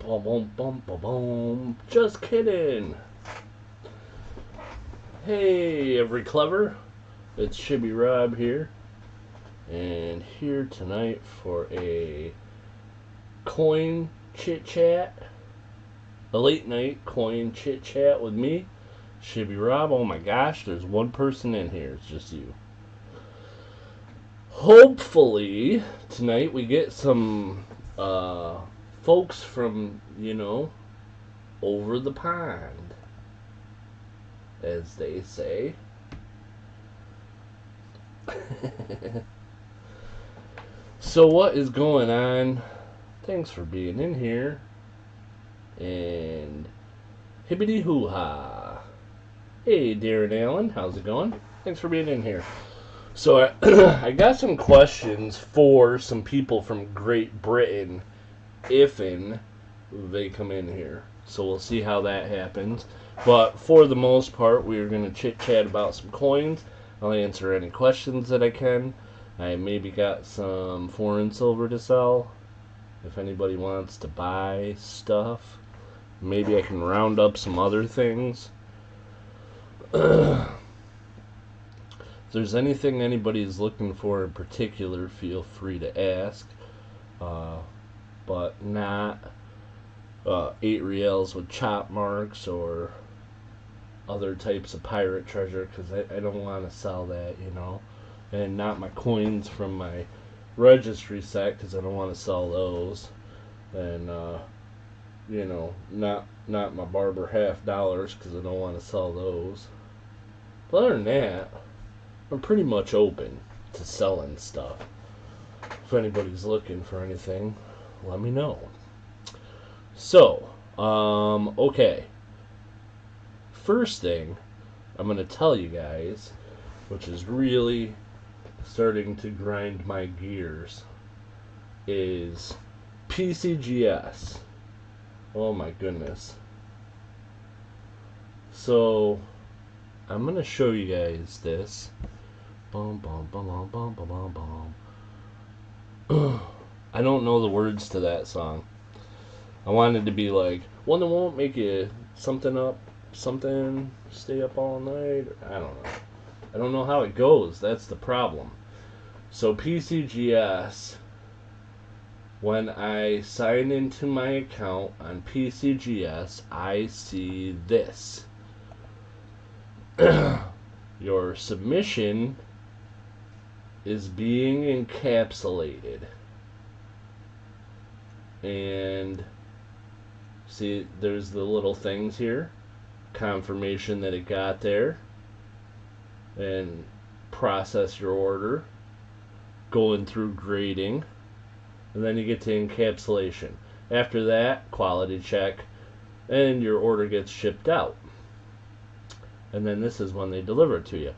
Boom, boom, boom, boom, boom. Just kidding. Hey, every clever. It's Shibby Rob here. And here tonight for a coin chit chat. A late night coin chit chat with me, Shibby Rob. Oh my gosh, there's one person in here. It's just you. Hopefully, tonight we get some folks from, over the pond, as they say. So what is going on? Thanks for being in here. And hibbity hoo ha. Hey Darren Allen, how's it going? Thanks for being in here. So I got some questions for some people from Great Britain if they come in here. So we'll see how that happens. But for the most part, we're going to chit-chat about some coins. I'll answer any questions that I can. I maybe got some foreign silver to sell. If anybody wants to buy stuff, maybe I can round up some other things. If there's anything anybody's looking for in particular, feel free to ask. But not 8 reals with chop marks or other types of pirate treasure, because I don't want to sell that, and not my coins from my registry set, because I don't want to sell those, and not my barber $50, because I don't want to sell those. But other than that, I'm pretty much open to selling stuff. If anybody's looking for anything, let me know. So, okay. First thing I'm going to tell you guys, which is really starting to grind my gears, is PCGS. Oh my goodness. So, I'm going to show you guys this. Bum, bum, bum, bum, bum, bum, bum, bum. I don't know the words to that song. I wanted to be like, one that won't make you something, stay up all night. I don't know. I don't know how it goes. That's the problem. So PCGS, when I sign into my account on PCGS, I see this. Your submission is being encapsulated. And see, there's the little things here. Confirmation that it got there. And process your order. Going through grading. And then you get to encapsulation. After that, quality check. And your order gets shipped out. And then this is when they deliver it to you.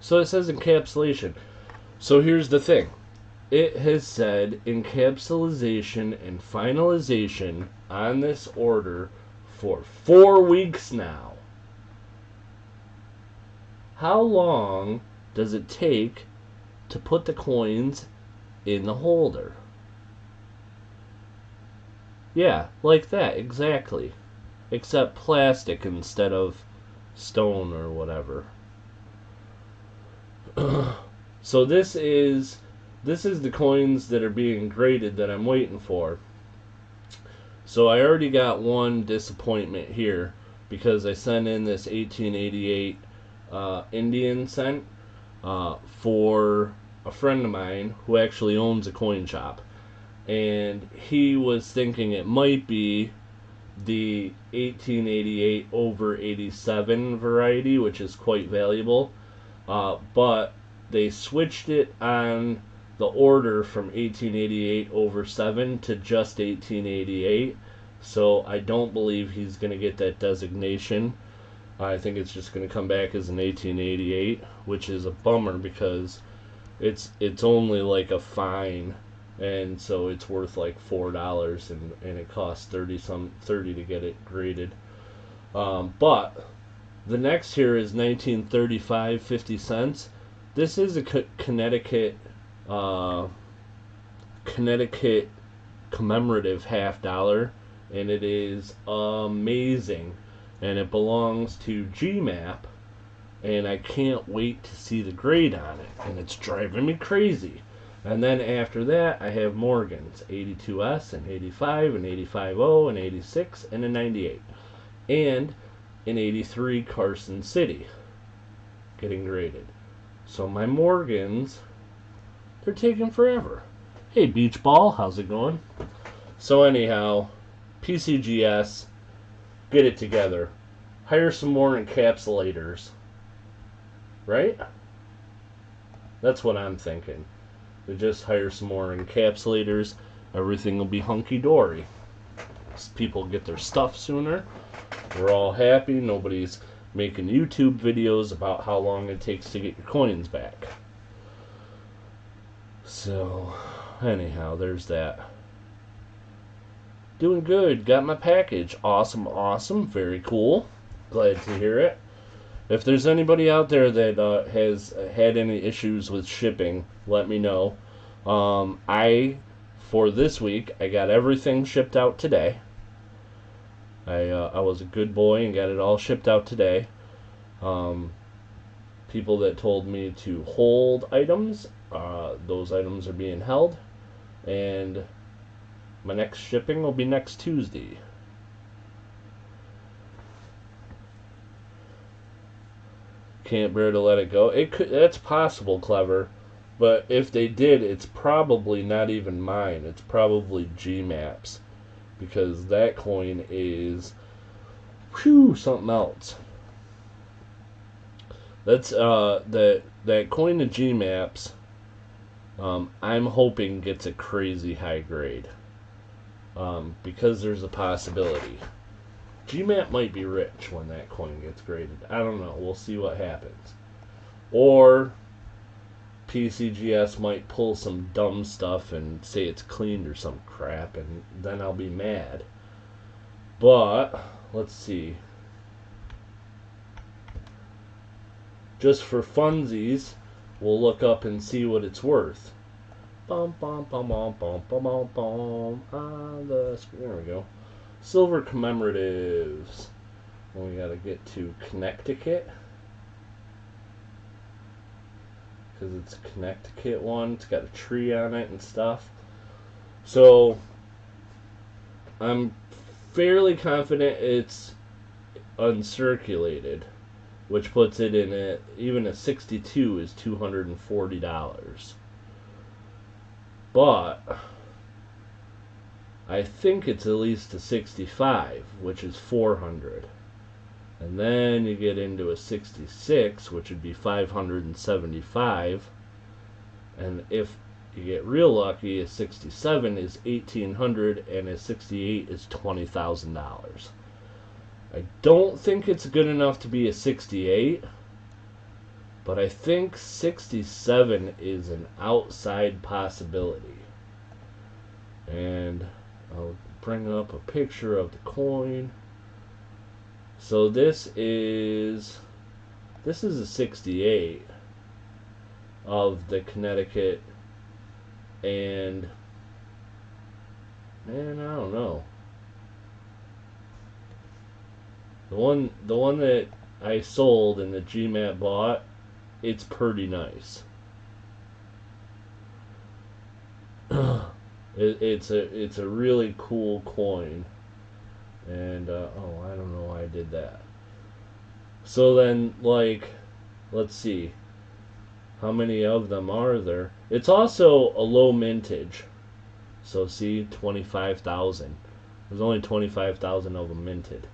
So it says encapsulation. So here's the thing. It has said encapsulation and finalization on this order for 4 weeks now. How long does it take to put the coins in the holder? Yeah, like that, exactly. Except plastic instead of stone or whatever. So this is the coins that are being graded that I'm waiting for. So I already got one disappointment here because I sent in this 1888 Indian cent for a friend of mine who actually owns a coin shop, and he was thinking it might be the 1888 over 87 variety, which is quite valuable, but they switched it on the order from 1888 over 7 to just 1888, so I don't believe he's going to get that designation. I think it's just going to come back as an 1888, which is a bummer because it's only like a fine, and so it's worth like $4, and it costs 30 to get it graded. But the next here is 1935 50 cents. This is a Connecticut Commemorative $50, and it is amazing. And it belongs to GMAP, and I can't wait to see the grade on it, and it's driving me crazy. And then after that, I have Morgan's 82S and 85 and 85O and 86 and a 98, and an 83 Carson City getting graded. So my Morgans, they're taking forever. Hey Beach Ball, how's it going? So anyhow, PCGS, get it together. Hire some more encapsulators. Right? That's what I'm thinking. We just hire some more encapsulators. Everything will be hunky-dory. People get their stuff sooner. We're all happy. Nobody's making YouTube videos about how long it takes to get your coins back. So, anyhow, there's that. Doing good. Got my package. Awesome, awesome. Very cool. Glad to hear it. If there's anybody out there that has had any issues with shipping, let me know. For this week, I got everything shipped out today. I was a good boy and got it all shipped out today. People that told me to hold items, those items are being held, and my next shipping will be next Tuesday. Can't bear to let it go. That's possible, Clever, but if they did, it's probably not even mine. It's probably GMAP's, because that coin is something else. That's that coin of GMAP's. I'm hoping gets a crazy high grade, because there's a possibility. GMAP might be rich when that coin gets graded. I don't know. We'll see what happens. Or PCGS might pull some dumb stuff and say it's cleaned or some crap, and then I'll be mad. But let's see. Just for funsies, we'll look up and see what it's worth. Bum bum bum bum bum bum bum bum on the screen. There we go. Silver Commemoratives. We gotta get to Connecticut, because it's a Connecticut one. It's got a tree on it and stuff. So I'm fairly confident it's uncirculated, which puts it in even a 62 is $240. But I think it's at least a 65, which is $400. And then you get into a 66, which would be $575. And if you get real lucky, a 67 is $1,800, and a 68 is $20,000. I don't think it's good enough to be a 68, but I think 67 is an outside possibility. And I'll bring up a picture of the coin. So this is a 68 of the Connecticut, and man, I don't know. The one that I sold and the GMAT bought, it's pretty nice. It's a really cool coin, and oh, I don't know why I did that. So then, like, let's see, how many of them are there? It's also a low mintage, so see, 25,000. There's only 25,000 of them minted,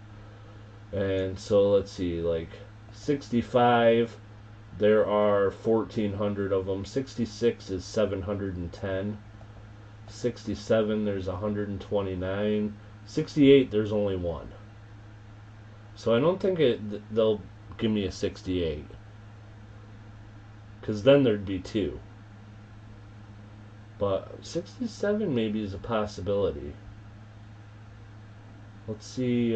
and so let's see, like 65, there are 1,400 of them. 66 is 710. 67, there's 129. 68, there's only one. So I don't think they'll give me a 68, because then there'd be two. But 67 maybe is a possibility. Let's see.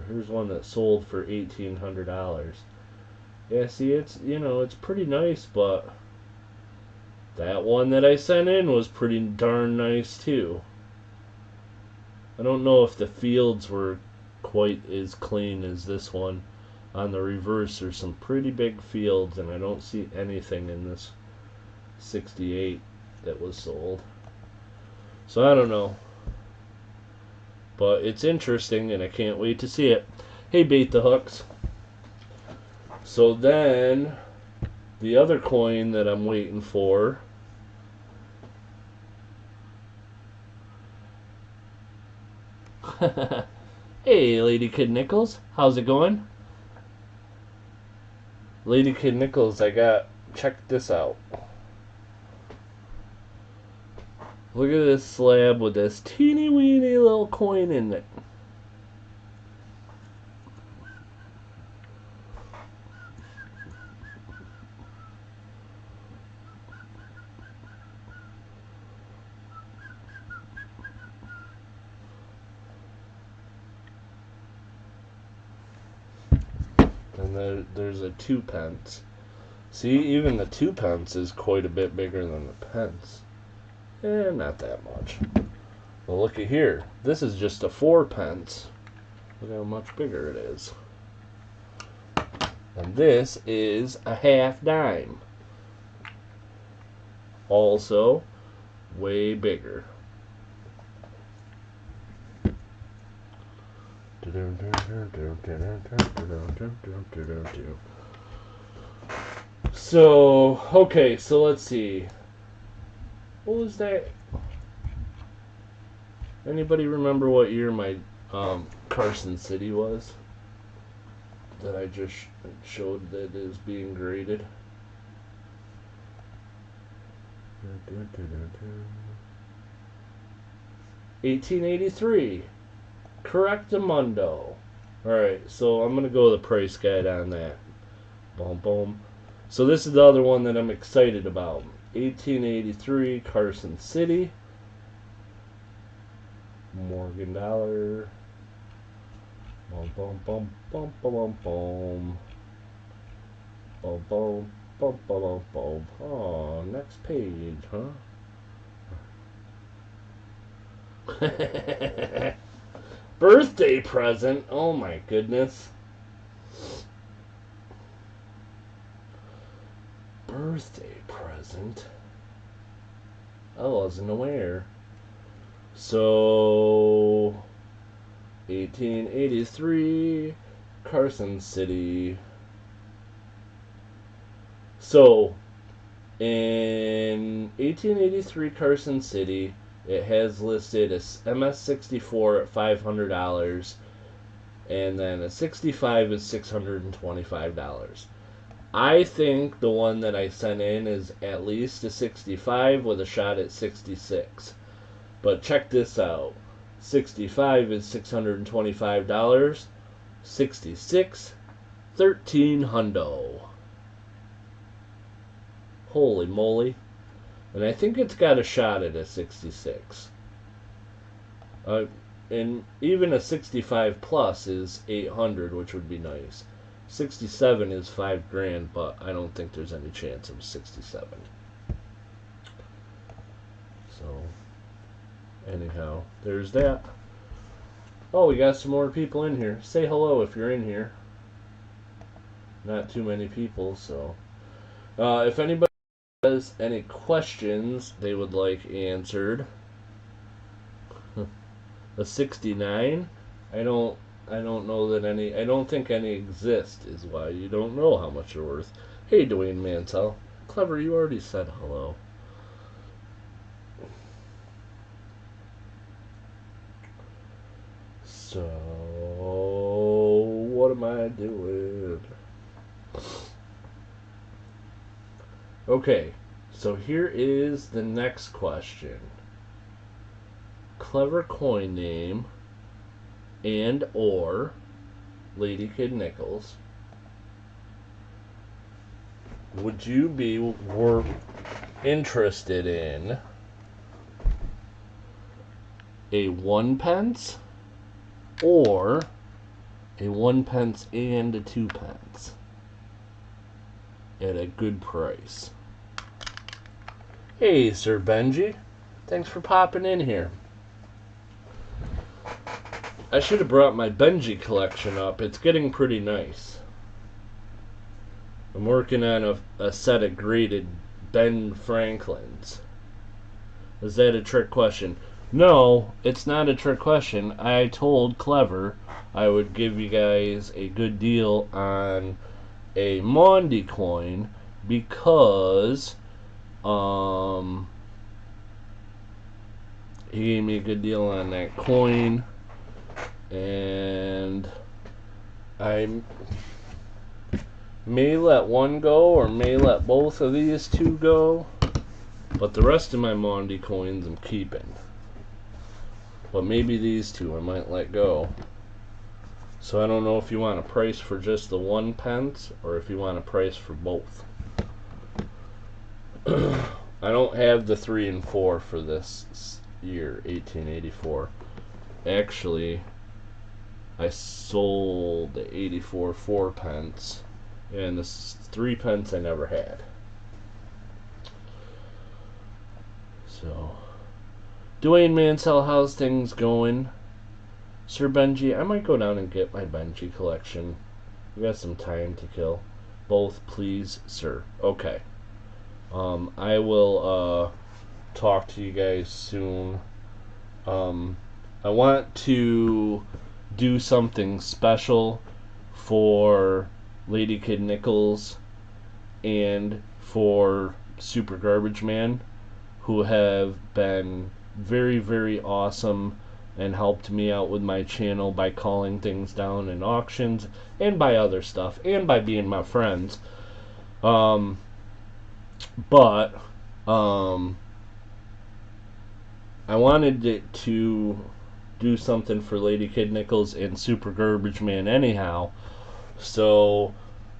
Here's one that sold for $1,800. Yeah, see, it's, it's pretty nice, but That one that I sent in was pretty darn nice too. I don't know if the fields were quite as clean as this one. On the reverse, there's some pretty big fields, and I don't see anything in this 68 that was sold. So I don't know. But it's interesting, and I can't wait to see it. Hey, Bait the Hooks. So then, the other coin that I'm waiting for. Hey, Lady Kid Nichols. How's it going? Lady Kid Nichols, check this out. Look at this slab with this teeny weeny little coin in it. And there's a 2 pence. See, even the 2 pence is quite a bit bigger than the pence. Not that much. Well, look at here. This is just a 4 pence. Look how much bigger it is. And this is a half dime. Also, way bigger. So, okay, so let's see. What was that? Anybody remember what year my Carson City was? That I just showed that is being graded. $18.83. Correctamundo. Alright, so I'm gonna go with the price guide on that. Boom, boom. So this is the other one that I'm excited about. 1883 Carson City. Morgan Dollar. Boom, boom, boom, boom, boom, boom. Boom, boom, boom, boom, boom. Oh, next page, huh? Birthday present. Oh my goodness. Birthday present. I wasn't aware. So 1883 Carson City. So in 1883 Carson City, it has listed a MS64 at $500, and then a 65 is $625. I think the one that I sent in is at least a 65 with a shot at 66. But check this out. 65 is $625. 66, $1,300. Holy moly. And I think it's got a shot at a 66. And even a 65 plus is 800, which would be nice. 67 is $5,000, but I don't think there's any chance of 67. So, anyhow, there's that. Oh, we got some more people in here. Say hello if you're in here. Not too many people, so. If anybody has any questions they would like answered. A 69? I don't know that any. I don't think any exist. Is why you don't know how much they're worth. Hey, Dwayne Mantel. Clever, you already said hello. So, what am I doing? Okay, so here is the next question. Clever coin name and or Lady Kid Nichols. Would you be interested in a 1 pence or a 1 pence and a 2 pence at a good price? Hey, Sir Benji. Thanks for popping in here. I should have brought my Benji collection up. It's getting pretty nice. I'm working on a set of graded Ben Franklins. Is that a trick question? No, it's not a trick question. I told Clever I would give you guys a good deal on a Mondi coin because he gave me a good deal on that coin, and I may let one go or may let both of these two go, but the rest of my Mondi coins I'm keeping. But maybe these two I might let go. So I don't know if you want a price for just the 1 pence or if you want a price for both. I don't have the 3 and 4 for this year, 1884. Actually, I sold the 84 4 pence, and the 3 pence I never had. So, Dwayne Mansell, how's things going? Sir Benji, I might go down and get my Benji collection. We got some time to kill. Both, please, sir. Okay. I will talk to you guys soon. I want to do something special for Lady Kid Nichols and for Super Garbage Man, who have been very, very awesome and helped me out with my channel by calling things down in auctions and by other stuff and by being my friends. But I wanted it to do something for Lady Kid Nichols and Super Garbage Man anyhow. So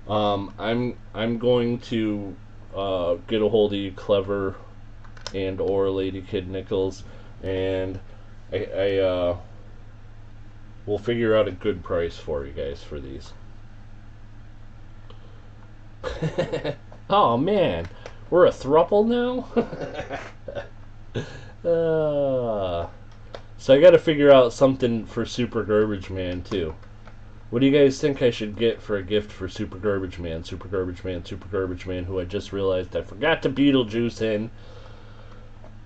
I'm going to get a hold of you, Clever, and or Lady Kid Nichols, and I we'll figure out a good price for you guys for these. Oh man, we're a throuple now. So I got to figure out something for Super Garbage Man too. What do you guys think I should get for a gift for Super Garbage Man? Super Garbage Man, Super Garbage Man, who I just realized I forgot to Beetlejuice in.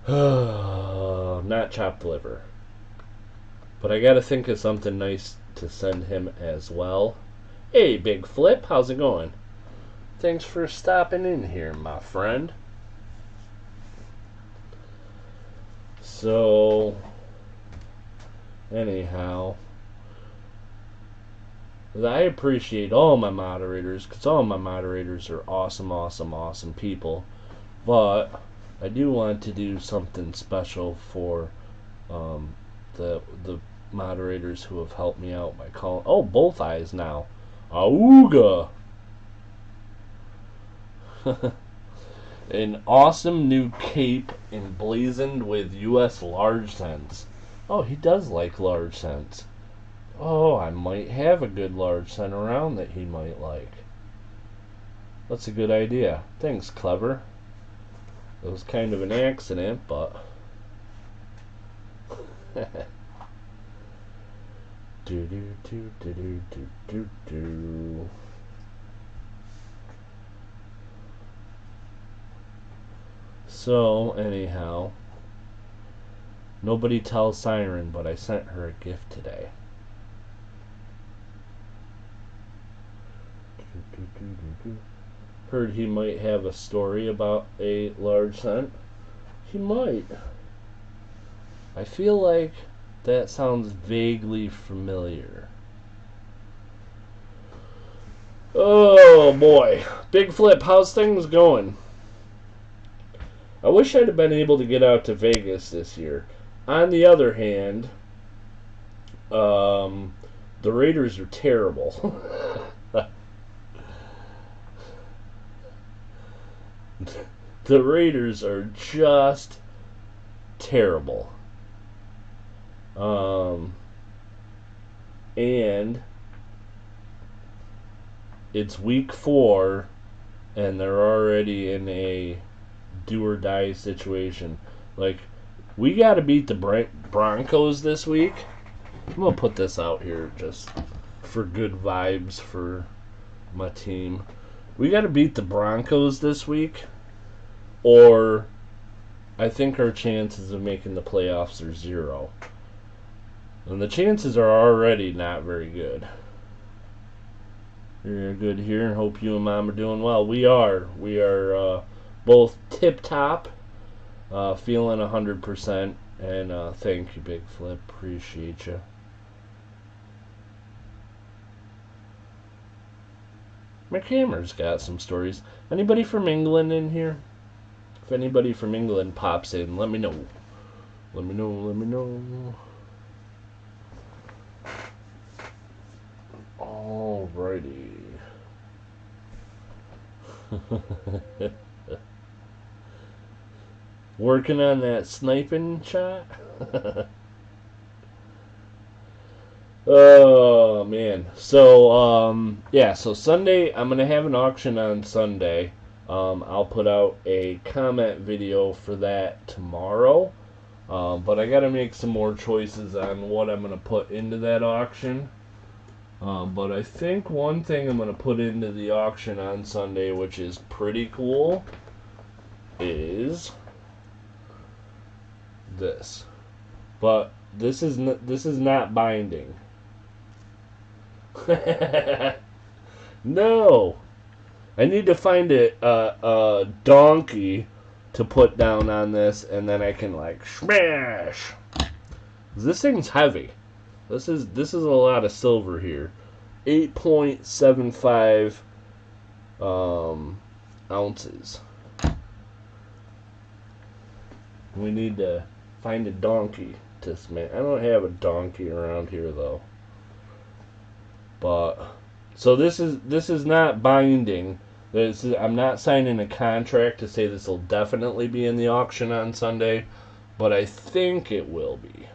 Not chopped liver. But I gotta think of something nice to send him as well. Hey, Big Flip, how's it going? Thanks for stopping in here, my friend. So, anyhow, I appreciate all my moderators, because all my moderators are awesome, awesome, awesome people. But I do want to do something special for the moderators who have helped me out by calling. Oh, both eyes now. Auga! An awesome new cape emblazoned with U.S. large cents. Oh, he does like large cents. Oh, I might have a good large cent around that he might like. That's a good idea. Thanks, Clever. It was kind of an accident, but... do. So, anyhow, nobody tells Siren, but I sent her a gift today. Heard he might have a story about a large cent. He might. I feel like that sounds vaguely familiar. Oh boy. Big Flip, how's things going? I wish I'd have been able to get out to Vegas this year. On the other hand, the Raiders are terrible. The Raiders are just terrible. And it's week 4, and they're already in a do or die situation. Like, we got to beat the Broncos this week. I'm going to put this out here just for good vibes for my team. We got to beat the Broncos this week, or I think our chances of making the playoffs are 0. And the chances are already not very good. You're good here, and hope you and Mom are doing well. We are. We are both tip-top, feeling 100%. And thank you, Big Flip. Appreciate you. My camera's got some stories. Anybody from England in here? If anybody from England pops in, let me know. Let me know, let me know. Alrighty. Working on that sniping shot? Oh, man. So, yeah, so Sunday, I'm going to have an auction on Sunday. I'll put out a comment video for that tomorrow. But I got to make some more choices on what I'm going to put into that auction. But I think one thing I'm going to put into the auction on Sunday, which is pretty cool, is this. But this is not binding. No, I need to find a donkey to put down on this, and then I can like smash. This thing's heavy. This is a lot of silver here. 8.75 ounces. We need to find a donkey to smash. I don't have a donkey around here though. But so this is not binding. I'm not signing a contract to say this will definitely be in the auction on Sunday, but I think it will be.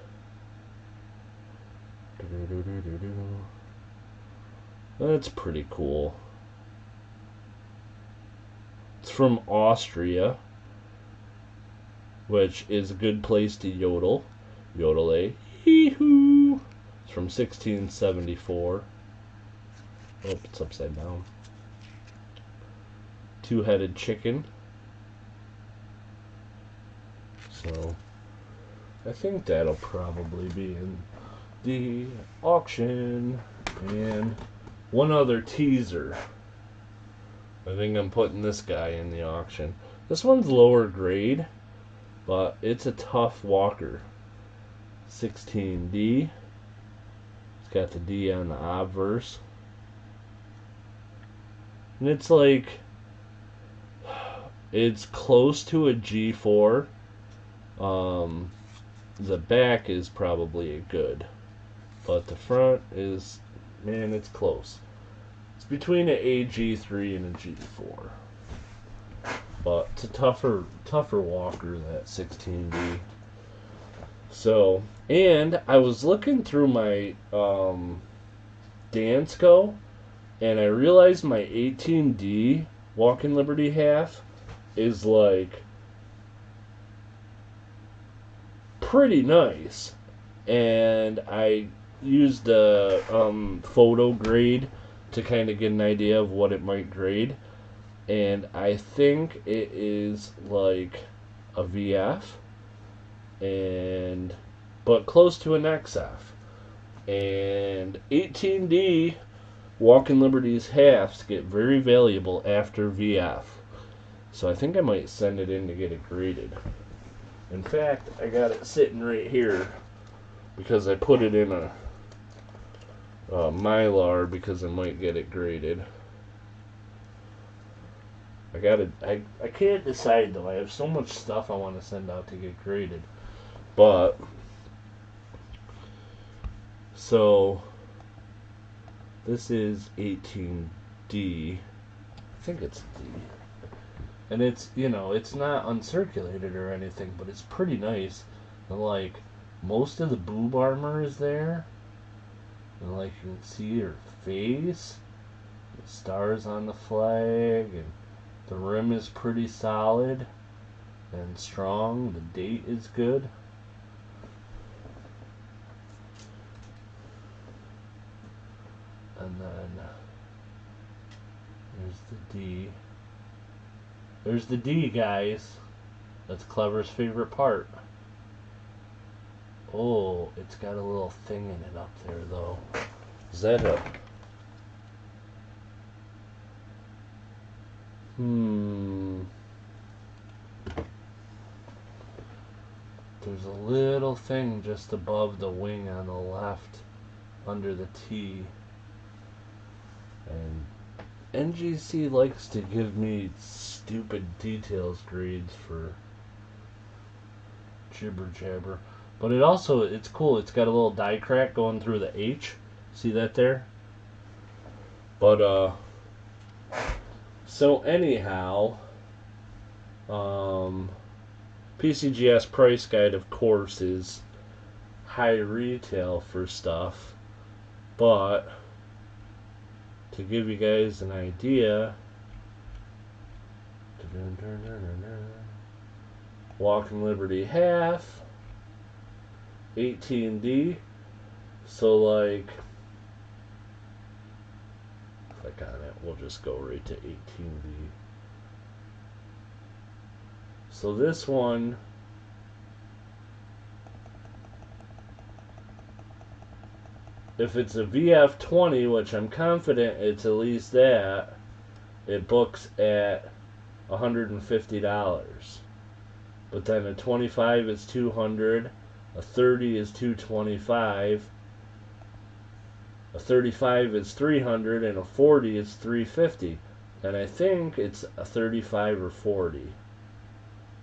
That's pretty cool. It's from Austria, which is a good place to yodel. Yodel a hee-hoo. It's from 1674. Oh, it's upside down. Two-headed chicken. So, I think that'll probably be in the auction. And one other teaser. I think I'm putting this guy in the auction. This one's lower grade, but it's a tough walker. 16D. It's got the D on the obverse. And it's like, it's close to a G4. The back is probably a good, but the front is, man, it's close. It's between an AG3 and a G4. But it's a tougher walker, that 16D. So, and I was looking through my Dansko, and I realized my 18D Walking Liberty half is like pretty nice. And I used a photo grade to kind of get an idea of what it might grade. And I think it is like a VF, but close to an XF. And 18D Walking Liberty's halves get very valuable after VF. So I think I might send it in to get it graded. In fact, I got it sitting right here because I put it in a Mylar because I might get it graded. I can't decide though. I have so much stuff I want to send out to get graded. But so this is 18D. I think it's D. And it's, you know, it's not uncirculated or anything, but it's pretty nice. And like most of the boob armor is there. And like you can see her face, the stars on the flag, and the rim is pretty solid. and strong. The date is good. And then there's the D. There's the D, guys. That's Clever's favorite part. Oh, it's got a little thing in it up there, though. Is that a... There's a little thing just above the wing on the left, under the T. And NGC likes to give me stupid details grades for jibber jabber. But it's cool. It's got a little die crack going through the H. See that there? But, so anyhow, PCGS price guide, of course, is high retail for stuff. But to give you guys an idea, Walking Liberty half, 18D. So like, click on it, we'll just go right to 18D. So this one, if it's a VF20, which I'm confident it's at least that, it books at $150. But then a 25 is $200, a 30 is $225, a 35 is $300, and a 40 is $350. And I think it's a 35 or 40,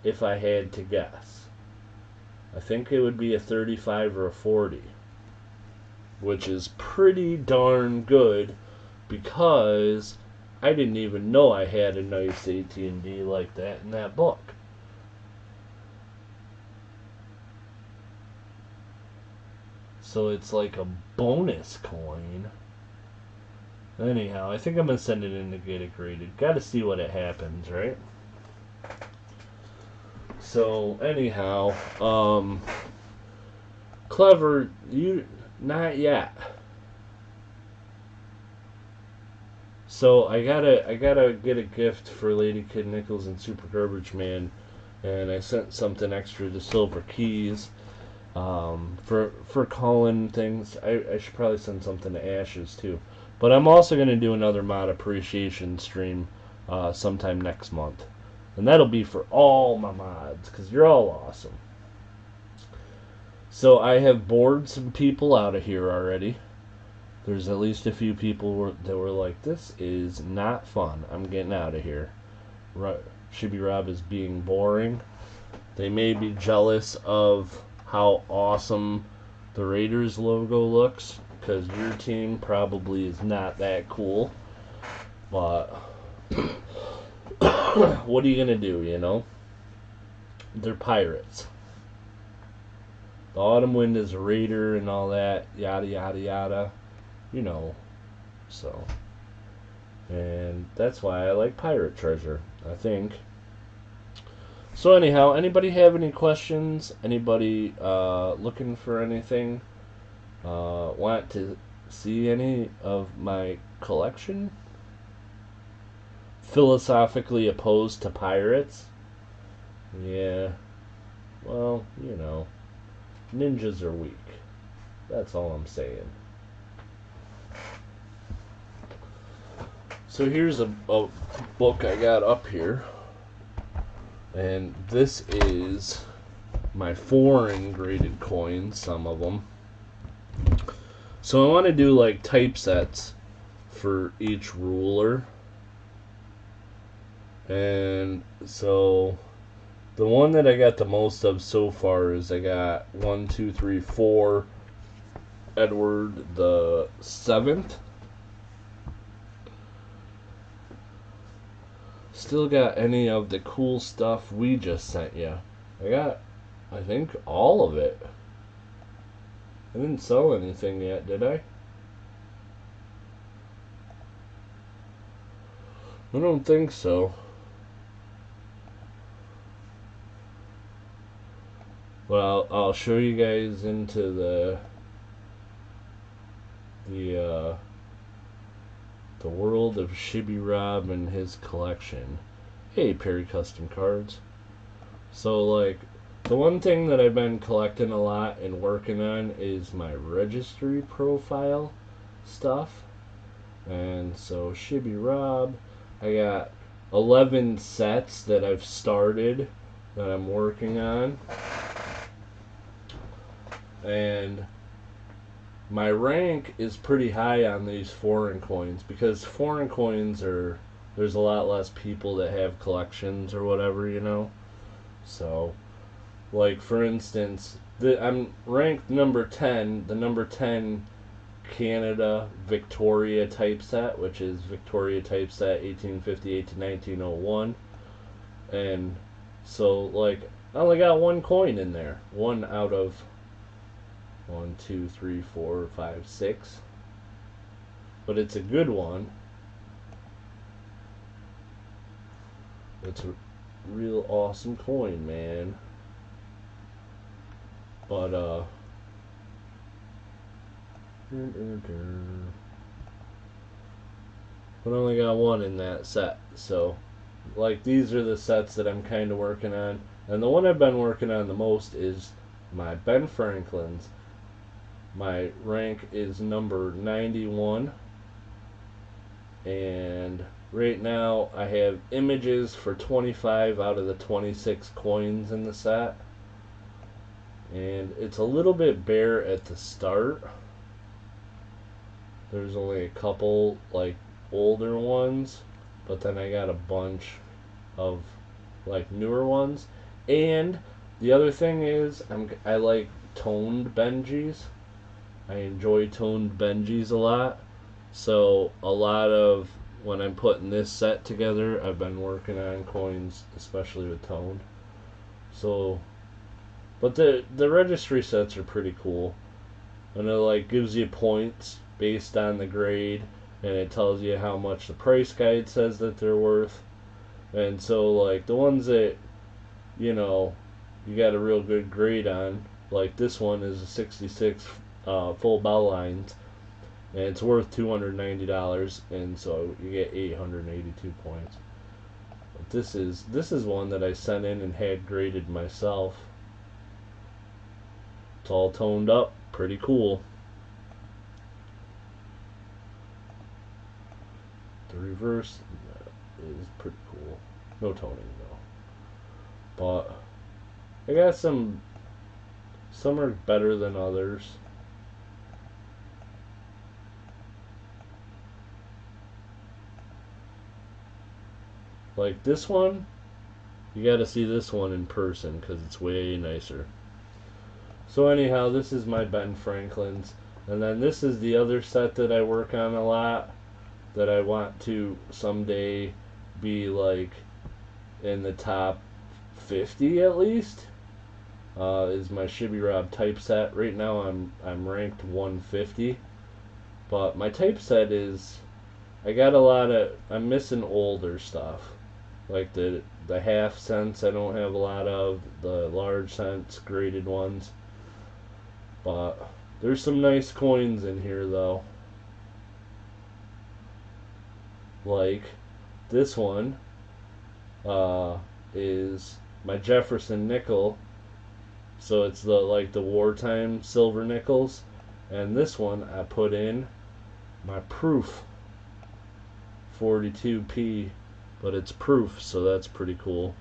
if I had to guess. I think it would be a 35 or a 40, which is pretty darn good, because I didn't even know I had a nice AT&D like that in that book. So it's like a bonus coin. Anyhow, I think I'm going to send it in to get it graded. Got to see what it happens, right? So, anyhow, Clever, not yet. So I gotta get a gift for Lady Kid Nichols and Super Garbage Man, and I sent something extra to Silver Keys. For calling things, I should probably send something to Ashes too. But I'm also gonna do another mod appreciation stream sometime next month, and that'll be for all my mods, because you're all awesome. So I have bored some people out of here already. There's at least a few people that were like, this is not fun, I'm getting out of here. Shibby Rob is being boring. They may be jealous of how awesome the Raiders logo looks, because your team probably is not that cool. But what are you gonna do, you know? They're Pirates. The Autumn Wind is a Raider and all that, yada yada yada, you know. So, and that's why I like Pirate Treasure, I think. So anyhow, anybody have any questions? Anybody looking for anything? Want to see any of my collection? Philosophically opposed to pirates? Yeah. Well, you know, ninjas are weak. That's all I'm saying. So here's a book I got up here. And this is my foreign graded coins, some of them. So I want to do like typesets for each ruler. And so the one that I got the most of so far is I got 1, 2, 3, 4 Edward the 7th. Still got any of the cool stuff we just sent you. I got, I think, all of it. I didn't sell anything yet, did I? I don't think so. But I'll show you guys into the the world of Shibby Rob and his collection. Hey, Perry Custom Cards. So, like, the one thing that I've been collecting a lot and working on is my Registry profile stuff. And so, Shibby Rob, I got 11 sets that I've started that I'm working on. And my rank is pretty high on these foreign coins because foreign coins are, there's a lot less people that have collections or whatever, you know. So, like for instance, I'm ranked number 10, the number 10 Canada Victoria typeset, which is Victoria typeset 1858 to 1901. And so, like, I only got one coin in there. One out of 1, 2, 3, 4, 5, 6. But it's a good one. It's a real awesome coin, man. But, but I only got one in that set. So, like, these are the sets that I'm kind of working on. And the one I've been working on the most is my Ben Franklin's. My rank is number 91. And right now I have images for 25 out of the 26 coins in the set. And it's a little bit bare at the start. There's only a couple, like, older ones, but then I got a bunch of, like, newer ones. And the other thing is, I like toned Benjis. I enjoy toned Benjis a lot. So a lot of when I'm putting this set together, I've been working on coins, especially with toned. So, but the registry sets are pretty cool, and it like gives you points based on the grade, and it tells you how much the price guide says that they're worth. And so, like, the ones that, you know, you got a real good grade on, like this one is a 66 full bell lines, and it's worth $290, and so you get 882 points. But this is one that I sent in and had graded myself. It's all toned up, pretty cool. The reverse is pretty cool. No toning though. But I got some are better than others. Like this one, you gotta see this one in person because it's way nicer. So anyhow, this is my Ben Franklin's. And then this is the other set that I work on a lot that I want to someday be like in the top 50 at least. Is my Shibby Rob typeset. Right now I'm ranked 150. But my typeset is, I got a lot of, I'm missing older stuff. Like the half cents I don't have a lot of, the large cents graded ones. But there's some nice coins in here though. Like this one is my Jefferson nickel. So it's the like the wartime silver nickels. And this one I put in my proof 42p, but it's proof, so that's pretty cool.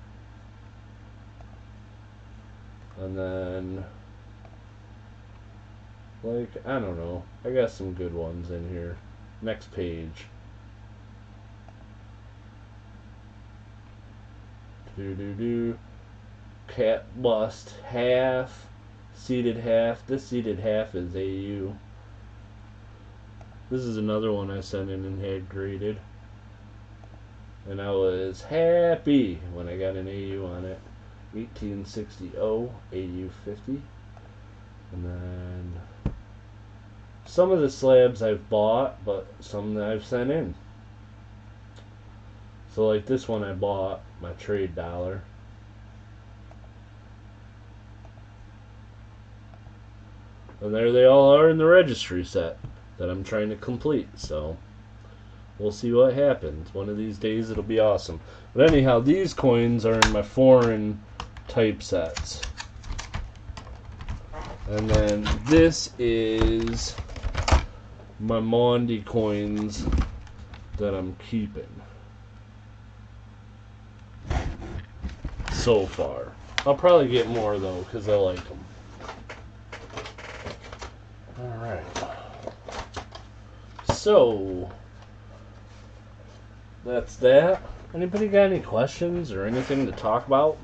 And then, like, I don't know, I got some good ones in here. Next page. Cat bust half, seated half. This seated half is AU. This is another one I sent in and had graded, and I was happy when I got an AU on it. 1860 AU 50. And then some of the slabs I've bought, but some that I've sent in. So like this one I bought, my trade dollar. And there they all are in the registry set that I'm trying to complete. So we'll see what happens. One of these days it'll be awesome. But anyhow, these coins are in my foreign type sets. And then this is my Mondi coins that I'm keeping so far. I'll probably get more though because I like them. Alright. So that's that. Anybody got any questions or anything to talk about?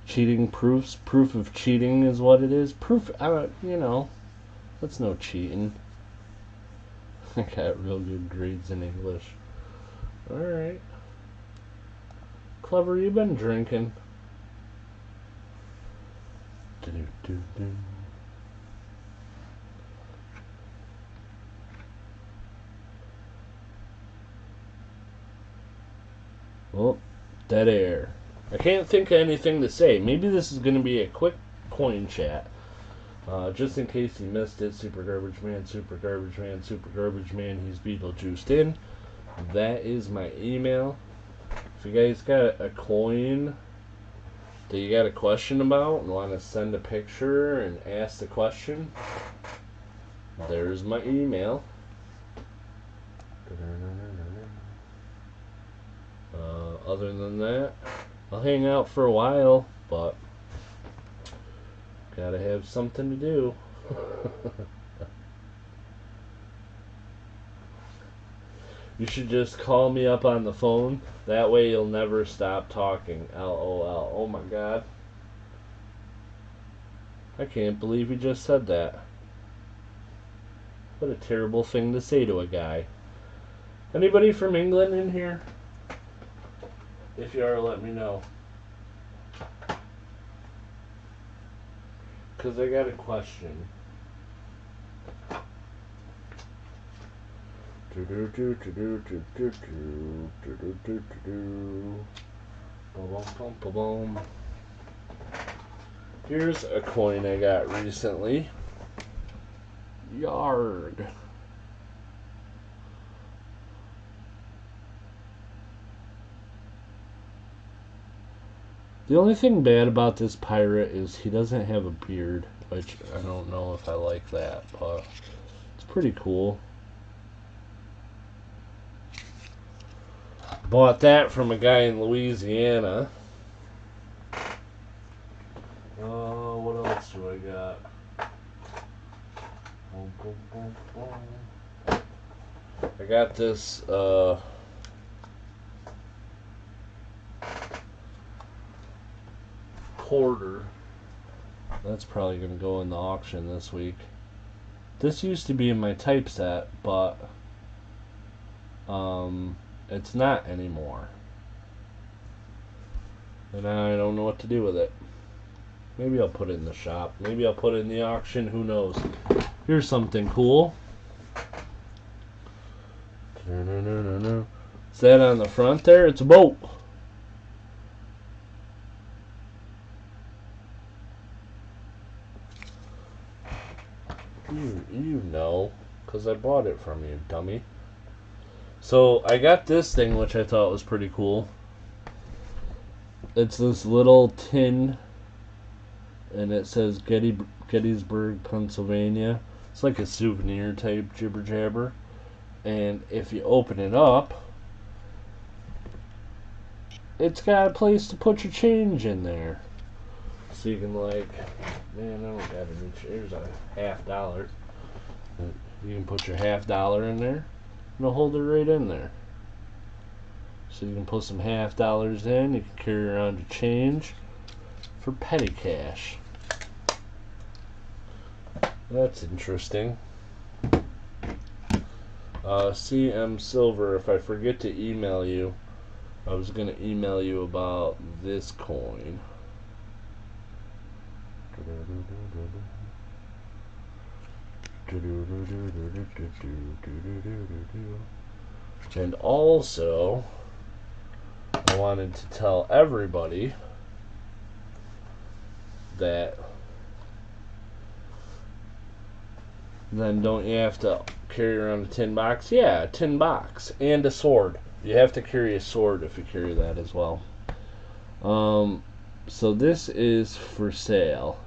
Cheating proofs. Proof of cheating is what it is. Proof, you know, that's no cheating. I got real good grades in English. Alright. Clever, you been drinking. Oh, dead air. I can't think of anything to say. Maybe this is going to be a quick coin chat. Just in case you missed it, Super Garbage Man, Super Garbage Man, Super Garbage Man, he's Beetlejuiced in. That is my email. If you guys got a coin that you got a question about and want to send a picture and ask the question, there's my email. Other than that, I'll hang out for a while, but gotta have something to do. You should just call me up on the phone. That way you'll never stop talking. LOL. Oh my god. I can't believe you just said that. What a terrible thing to say to a guy. Anybody from England in here? If you are, let me know. Because I got a question. Here's a coin I got recently. Yard. The only thing bad about this pirate is he doesn't have a beard, which I don't know if I like that, but it's pretty cool. Bought that from a guy in Louisiana. What else do I got? I got this, quarter. That's probably going to go in the auction this week. This used to be in my typeset, but it's not anymore. And I don't know what to do with it. Maybe I'll put it in the shop. Maybe I'll put it in the auction. Who knows? Here's something cool. Is that on the front there? It's a boat. You know, because I bought it from you, dummy. So I got this thing, which I thought was pretty cool. It's this little tin, and it says Gettysburg, Pennsylvania. It's like a souvenir type jibber jabber. And if you open it up, it's got a place to put your change in there. So you can, like, man, I don't got any. Here's a $50. You can put your $50 in there, and it'll hold it right in there. So you can put some $50 in. You can carry around your change for petty cash. That's interesting. CM Silver, if I forget to email you, I was going to email you about this coin. And also, I wanted to tell everybody that then don't you have to carry around a tin box? Yeah, a tin box and a sword. You have to carry a sword if you carry that as well. So this is for sale.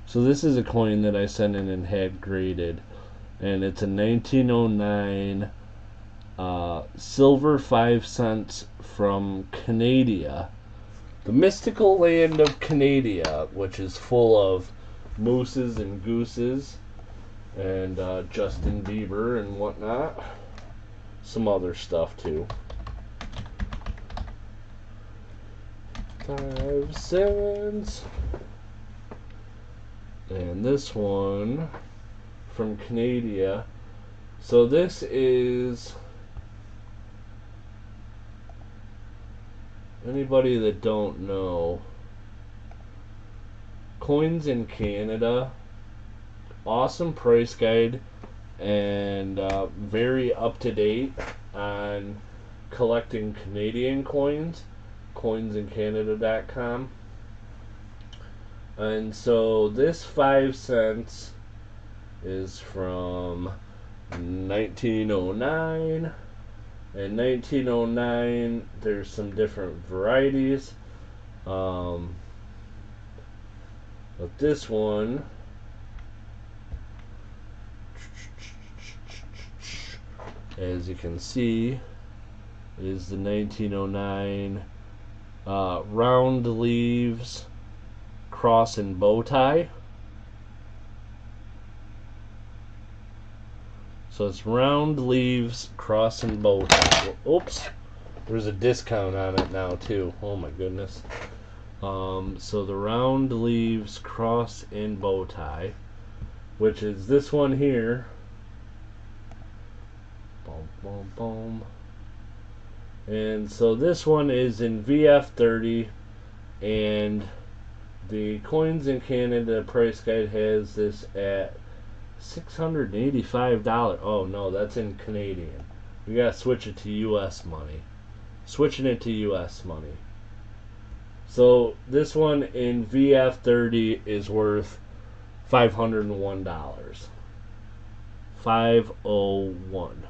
So this is a coin that I sent in and had graded, and it's a 1909 silver 5 cents from Canada, the mystical land of Canada, which is full of mooses and gooses and Justin Bieber and whatnot. Some other stuff too. 5 cents. And this one from Canada. So this is, anybody that don't know, coins in Canada, awesome price guide, and very up to date on collecting Canadian coins. Coinsincanada.com. And so this 5 cents is from 1909. In 1909, there's some different varieties. But this one, as you can see, is the 1909 round leaves, cross and bow tie. So it's round leaves, cross and bow tie. Oops, there's a discount on it now too. Oh my goodness. So the round leaves, cross and bow tie, which is this one here. Boom, boom, boom. And so this one is in VF30, and the Coins in Canada price guide has this at $685. Oh no, that's in Canadian. We gotta switch it to US money. Switching it to US money. So this one in VF30 is worth $501. 501.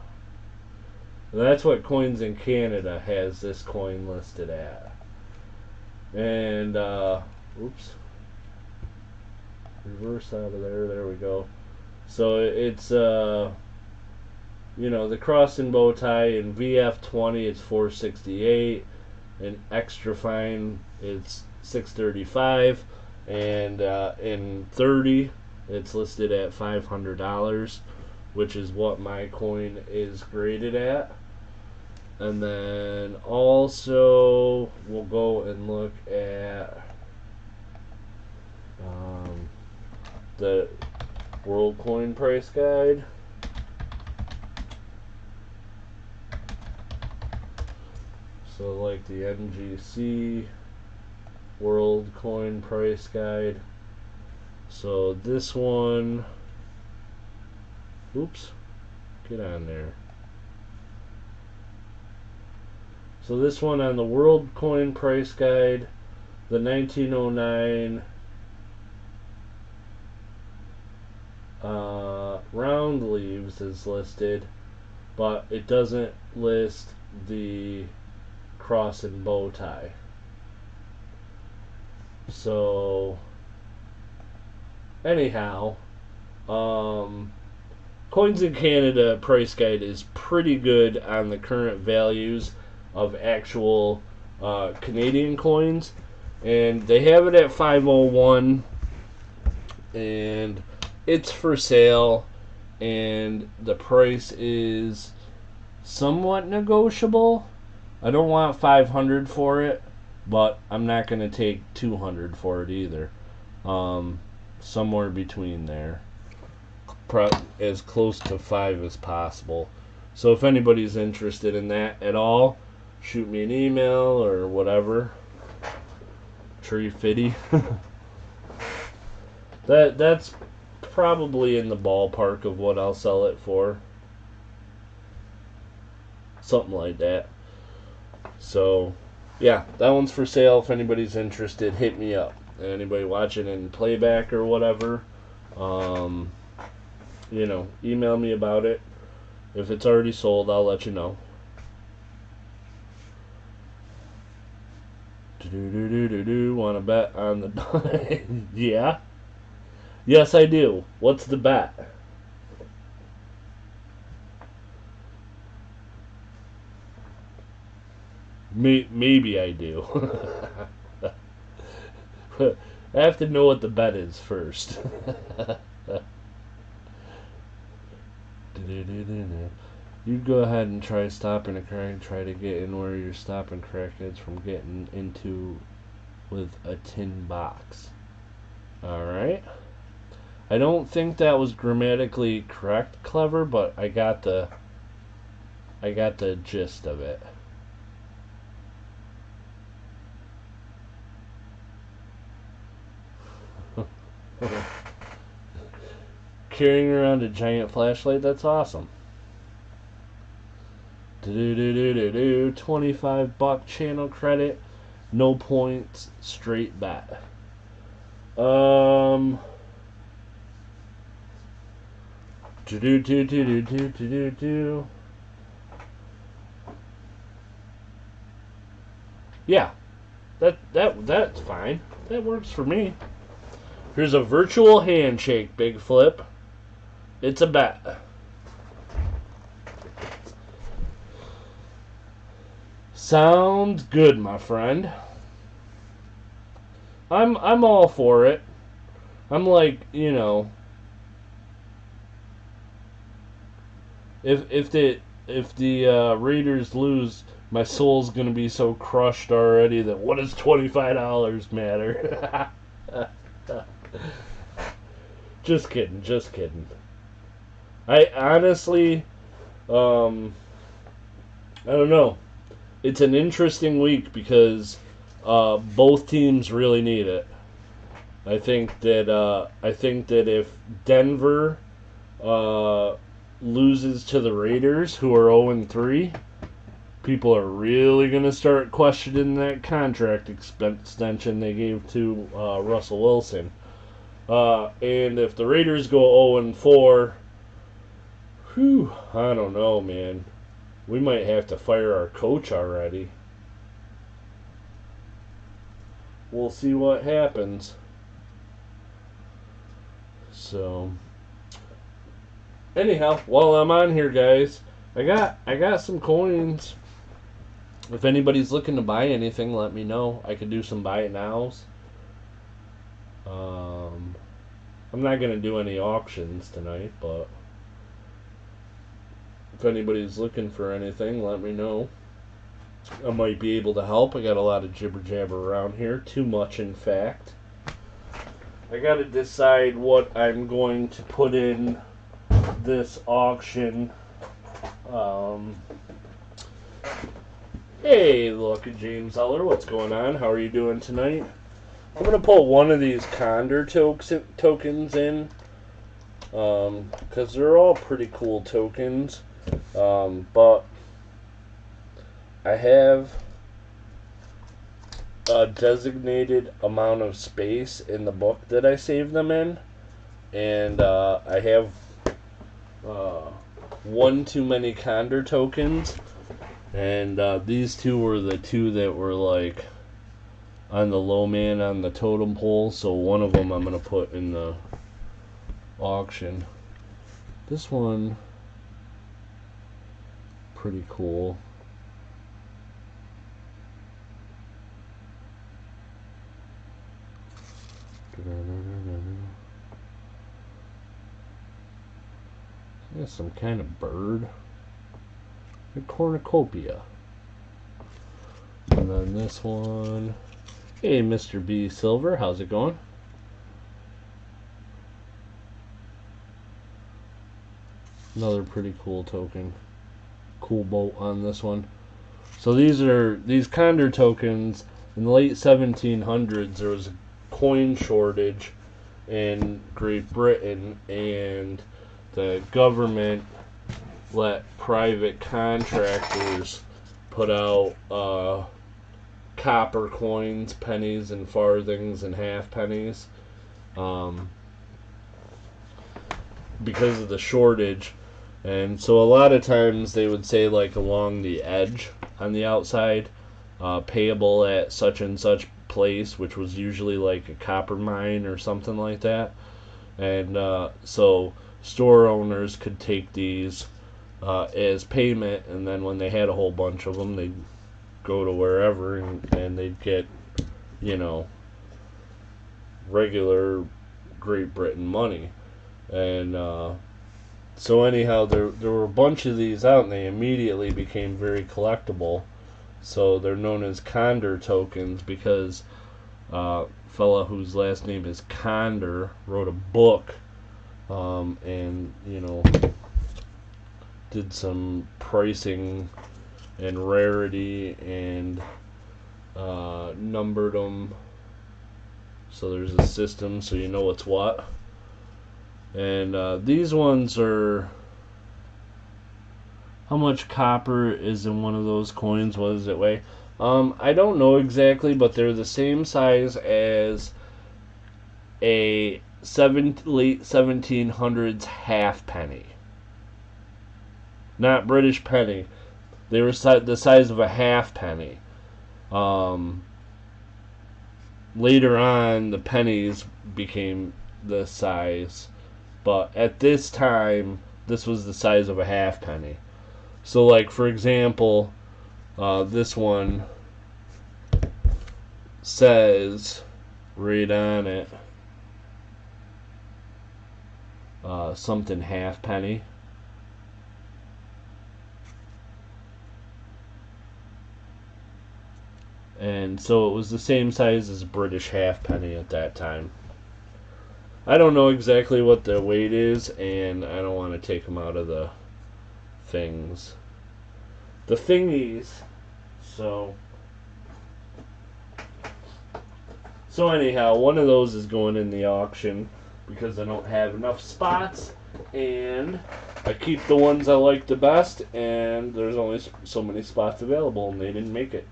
That's what Coins in Canada has this coin listed at. And oops, reverse out of there. There we go. So it's you know, the cross and bow tie in VF20 it's $468, and extra fine it's $635, and in 30 it's listed at $500, which is what my coin is graded at. And then also we'll go and look at the World Coin Price Guide. So like the NGC World Coin Price Guide. So this one, oops, get on there. So this one on the World Coin Price Guide, the 1909 round leaves is listed, but it doesn't list the cross and bow tie. So anyhow, Coins in Canada price guide is pretty good on the current values of actual Canadian coins, and they have it at 501, and it's for sale, and the price is somewhat negotiable. I don't want 500 for it, but I'm not going to take 200 for it either. Somewhere between there, as close to 5 as possible. So if anybody's interested in that at all, shoot me an email or whatever. Tree Fitty. That's probably in the ballpark of what I'll sell it for. Something like that. So yeah, that one's for sale. If anybody's interested, hit me up. Anybody watching in playback or whatever, email me about it. If it's already sold, I'll let you know. Want to bet on the... Yeah? Yes, I do. What's the bet? Maybe I do. I have to know what the bet is first. You go ahead and try stopping a crack. Try to get in where you're stopping crackheads from getting into with a tin box. Alright. I don't think that was grammatically correct, Clever, but I got the gist of it. Carrying around a giant flashlight, that's awesome. 25 buck channel credit, no points, straight bet. Yeah, that's fine. That works for me. Here's a virtual handshake, Big Flip. It's a bet. Sounds good, my friend. I'm all for it. I'm like, if the Raiders lose, my soul's gonna be so crushed already that what does $25 matter? Just kidding. I honestly, I don't know. It's an interesting week because both teams really need it. I think that if Denver loses to the Raiders, who are 0-3, people are really going to start questioning that contract extension they gave to Russell Wilson. And if the Raiders go 0-4, I don't know, man. We might have to fire our coach already. We'll see what happens. So, anyhow, while I'm on here, guys, I got some coins. If anybody's looking to buy anything, let me know. I could do some buy it nows. I'm not gonna do any auctions tonight, but if anybody's looking for anything, let me know. I might be able to help. I got a lot of jibber jabber around here. Too much, in fact. I got to decide what I'm going to put in this auction. Hey, look at James Eller. What's going on? How are you doing tonight? I'm going to put one of these Condor tokens in. Because they're all pretty cool tokens. But I have a designated amount of space in the book that I save them in, and I have one too many Condor tokens, and these two were the two that were like on the low man on the totem pole, so one of them I'm going to put in the auction. This one, pretty cool. There's some kind of bird. A cornucopia. And then this one. Hey, Mr. B Silver, how's it going? Another pretty cool token. Cool boat on this one. So these Condor tokens in the late 1700s. There was a coin shortage in Great Britain, and the government let private contractors put out copper coins, pennies and farthings and half pennies. because of the shortage. And so a lot of times they would say, like, along the edge on the outside, payable at such and such place, which was usually like a copper mine or something like that. And so store owners could take these as payment, and then when they had a whole bunch of them, they'd go to wherever, and they'd get, you know, regular Great Britain money. And so anyhow, there were a bunch of these out, and they immediately became very collectible. So they're known as Condor Tokens because a fella whose last name is Condor wrote a book, and, you know, did some pricing and rarity and numbered them. So there's a system so you know what's what. And these ones are, how much copper is in one of those coins? What does it weigh? I don't know exactly, but they're the same size as a late 1700s halfpenny. Not British penny. They were the size of a halfpenny. Later on, the pennies became this size, but at this time, this was the size of a halfpenny. So, like, for example, this one says right on it something halfpenny. And so it was the same size as a British halfpenny at that time. I don't know exactly what the weight is, and I don't want to take them out of the things. The thingies. So anyhow, one of those is going in the auction because I don't have enough spots, and I keep the ones I like the best, and there's only so many spots available, and they didn't make it.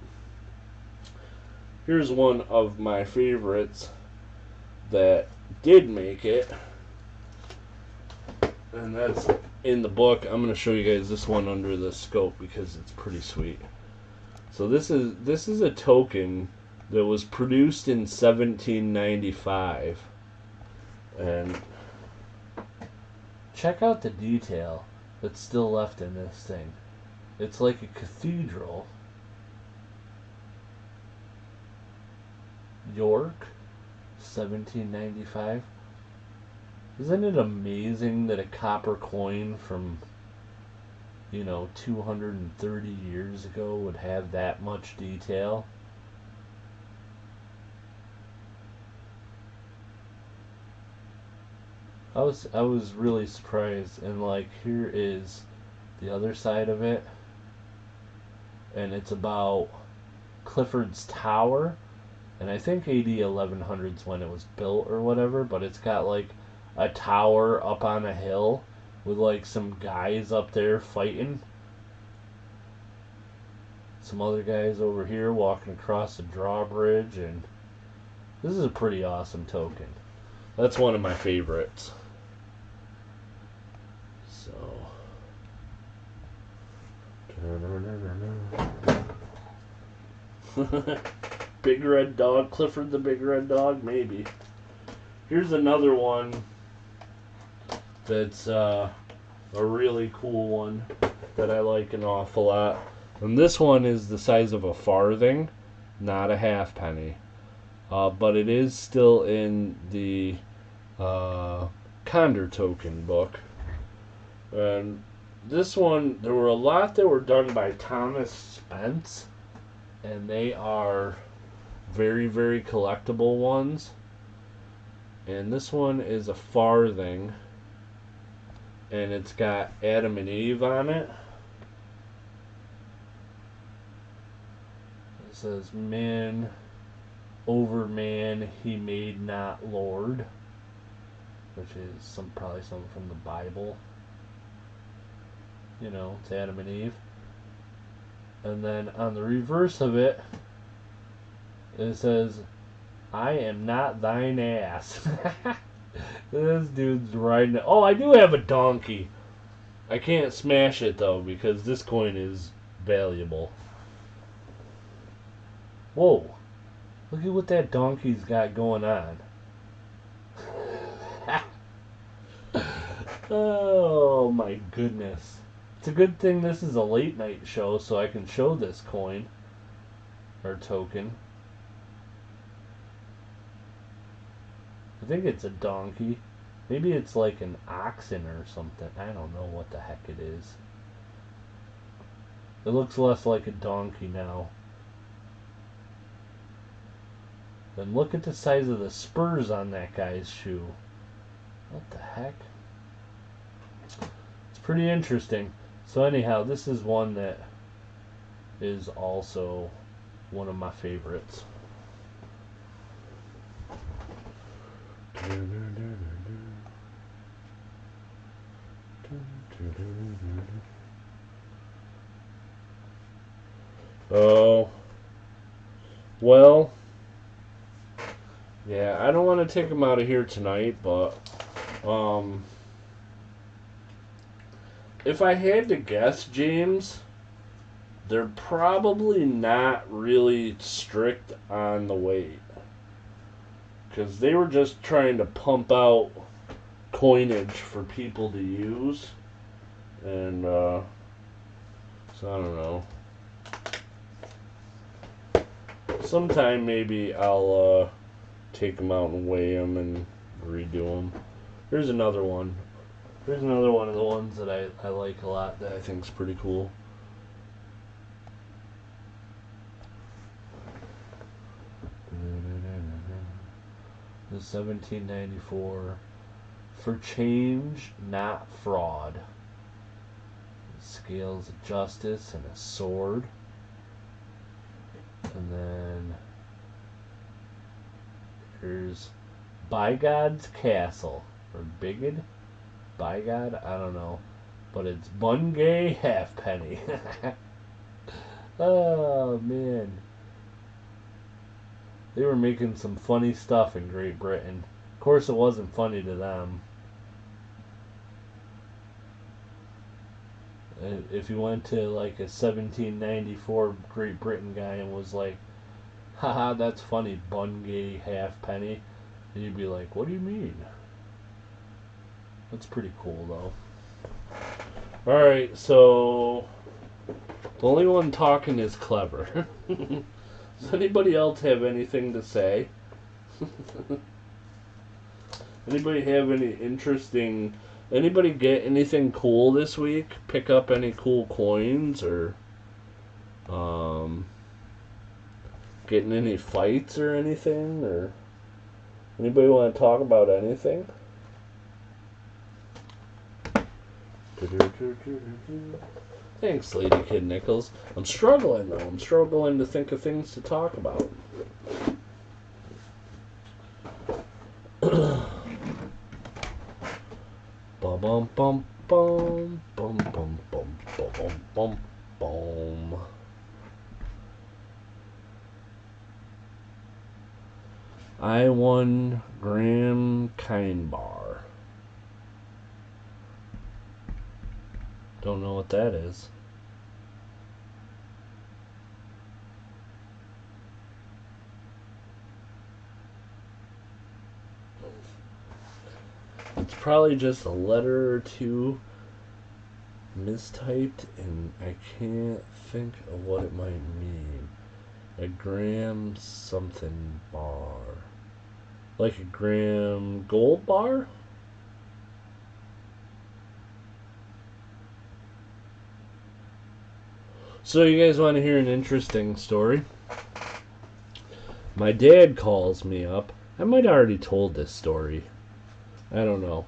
Here's one of my favorites that did make it, and that's in the book. I'm going to show you guys this one under the scope because it's pretty sweet. So this is a token that was produced in 1795, and check out the detail that's still left in this thing. It's like a cathedral. York, 1795. Isn't it amazing that a copper coin from, 230 years ago would have that much detail? I was really surprised, and like, here is the other side of it, and it's about Cliffords Tower. And I think AD 1100's when it was built or whatever, but it's got like a tower up on a hill with like some guys up there fighting. Some other guys over here walking across the drawbridge, and this is a pretty awesome token. That's one of my favorites. So Big Red Dog, Clifford the Big Red Dog, maybe. Here's another one that's a really cool one that I like an awful lot. And this one is the size of a farthing, not a halfpenny. But it is still in the Condor Token book. And this one, there were a lot that were done by Thomas Spence, and they are very, very collectible ones. And this one is a farthing, and it's got Adam and Eve on it. It says, "Man over man he made not Lord," which is probably something from the Bible. It's Adam and Eve. And then on the reverse of it, it says, "I am not thine ass." This dude's riding. Oh, I do have a donkey. I can't smash it though because this coin is valuable. Whoa. Look at what that donkey's got going on. Oh my goodness. It's a good thing this is a late night show so I can show this coin or token. I think it's a donkey. Maybe it's like an oxen or something. I don't know what the heck it is. It looks less like a donkey now. Then look at the size of the spurs on that guy's shoe. What the heck? It's pretty interesting. So anyhow, this is one that is also one of my favorites. Oh, well, yeah, I don't want to take him out of here tonight, but if I had to guess, James, they're probably not really strict on the weight. Because they were just trying to pump out coinage for people to use. And, so I don't know. Sometime maybe I'll take them out and weigh them and redo them. Here's another one. Here's another one of the ones that I like a lot that I think is pretty cool. The 1794 for change, not fraud. Scales of justice and a sword. And then here's By God's Castle or Bigod. By God, I don't know, but it's Bungay Halfpenny. Oh man. They were making some funny stuff in Great Britain. Of course, it wasn't funny to them. If you went to like a 1794 Great Britain guy and was like, haha, that's funny, Bungay Halfpenny, and you'd be like, what do you mean? That's pretty cool, though. Alright, so the only one talking is Clever. Does anybody else have anything to say? Anybody have any interesting... Anybody get anything cool this week? Pick up any cool coins or... getting any fights or anything? Or anybody want to talk about anything? Thanks, Lady Kid Nichols. I'm struggling, though. I'm struggling to think of things to talk about. Bum bum bum bum bum bum bum bum bum bum. I won Graham Kind Bar. Don't know what that is. It's probably just a letter or two mistyped, and I can't think of what it might mean. A Graham something bar. Like a Graham Gold bar? So you guys want to hear an interesting story? My dad calls me up. I might have already told this story. I don't know.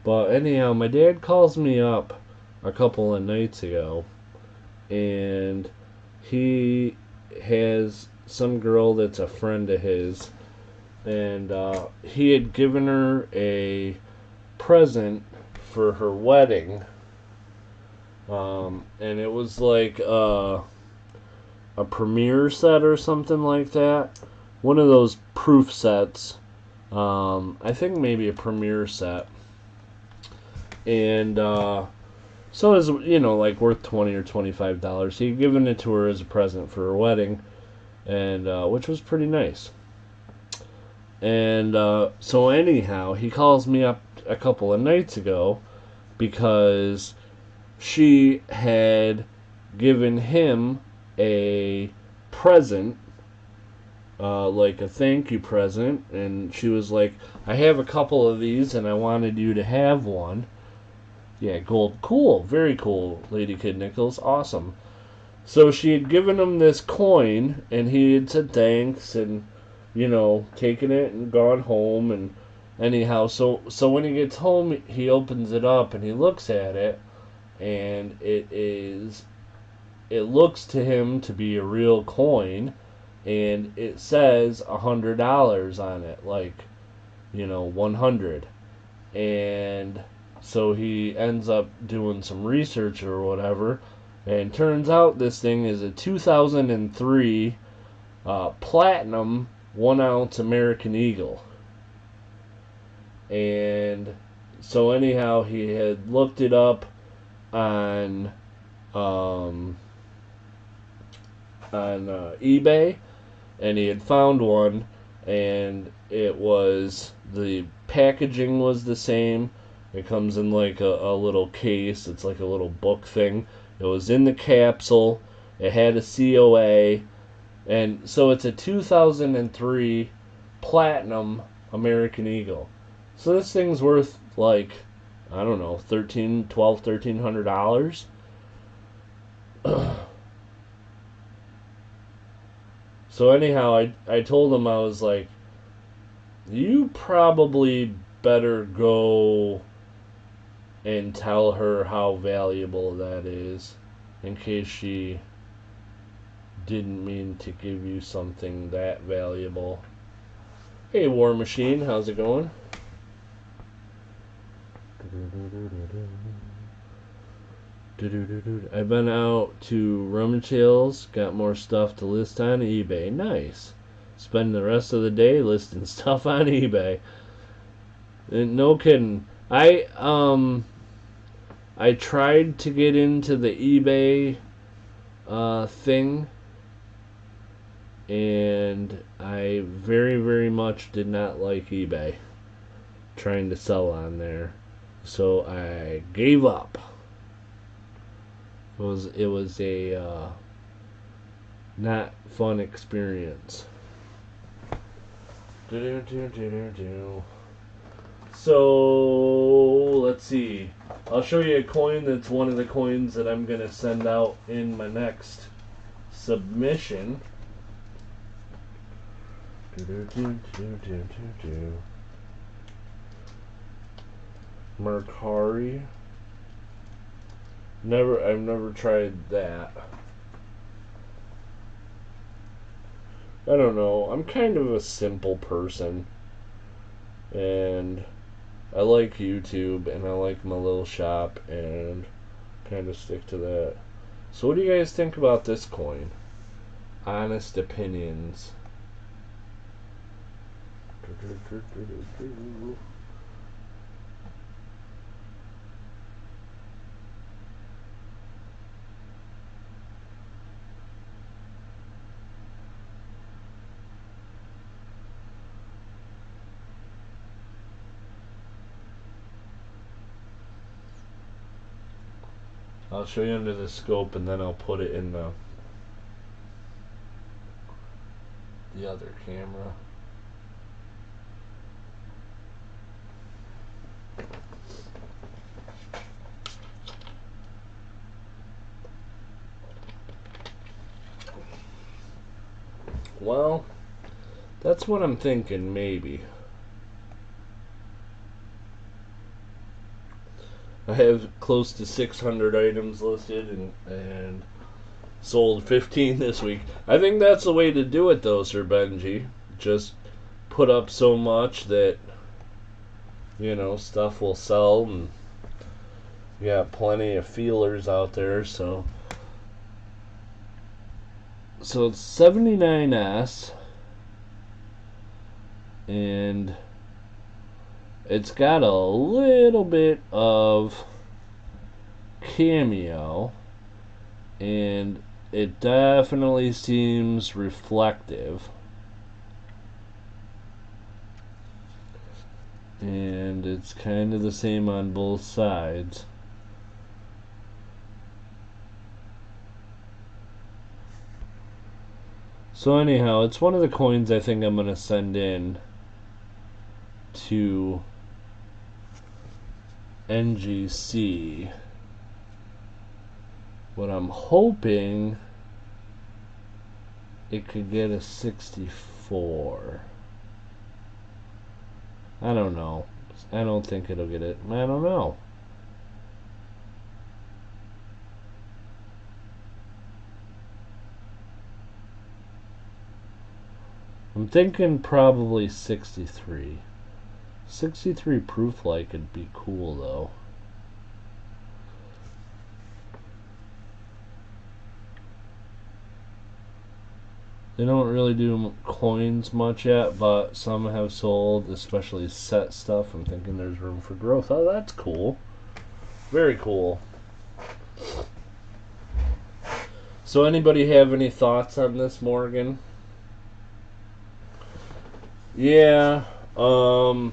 But anyhow, my dad calls me up a couple of nights ago, and he has some girl that's a friend of his, and he had given her a present for her wedding. And it was like a premiere set or something like that. One of those proof sets I think maybe a premiere set. And so it was, like worth $20 or $25. He had given it to her as a present for her wedding, and which was pretty nice. And so anyhow, he calls me up a couple of nights ago because she had given him a present, like a thank you present, and she was like, I have a couple of these and I wanted you to have one. Yeah, gold. Cool. Very cool, Lady Kid Nichols. Awesome. So she had given him this coin, and he had said thanks, and, taken it and gone home, and anyhow, so when he gets home, he opens it up, and he looks at it, and it looks to him to be a real coin, and it says $100 on it, like, 100. And so he ends up doing some research or whatever, and turns out this thing is a 2003 platinum 1-ounce American Eagle. And so anyhow, he had looked it up on eBay, and he had found one, and the packaging was the same. It comes in like a little case. It's like a little book thing. It was in the capsule. It had a COA. And so it's a 2003 platinum American Eagle. So this thing's worth like, I don't know, $1,300. So anyhow, I told him, I was like, you probably better go and tell her how valuable that is, in case she didn't mean to give you something that valuable. Hey, War Machine, how's it going? I've been out to rummage sales, got more stuff to list on eBay. Nice. Spend the rest of the day listing stuff on eBay. And no kidding. I tried to get into the eBay thing, and I very, very much did not like eBay trying to sell on there. So I gave up. It was a not fun experience. So let's see. I'll show you a coin that's one of the coins that I'm gonna send out in my next submission. Mercari. I've never tried that. I don't know. I'm kind of a simple person, and I like YouTube, and I like my little shop, and kind of stick to that. So what do you guys think about this coin? Honest opinions. I'll show you under the scope, and then I'll put it in the other camera. Well, that's what I'm thinking, maybe. I have close to 600 items listed, and sold 15 this week. I think that's the way to do it, though, Sir Benji. Just put up so much that, stuff will sell, and you got plenty of feelers out there, so it's 79S, and It's got a little bit of cameo, and it definitely seems reflective. And it's kind of the same on both sides. So anyhow, it's one of the coins I think I'm going to send in to NGC. But I'm hoping it could get a 64. I don't know. I don't think it'll get it. I don't know. I'm thinking probably 63. 63 proof like would be cool though. They don't really do coins much yet, but some have sold, especially set stuff. I'm thinking there's room for growth. Oh, that's cool. Very cool. So anybody have any thoughts on this, Morgan? Yeah, I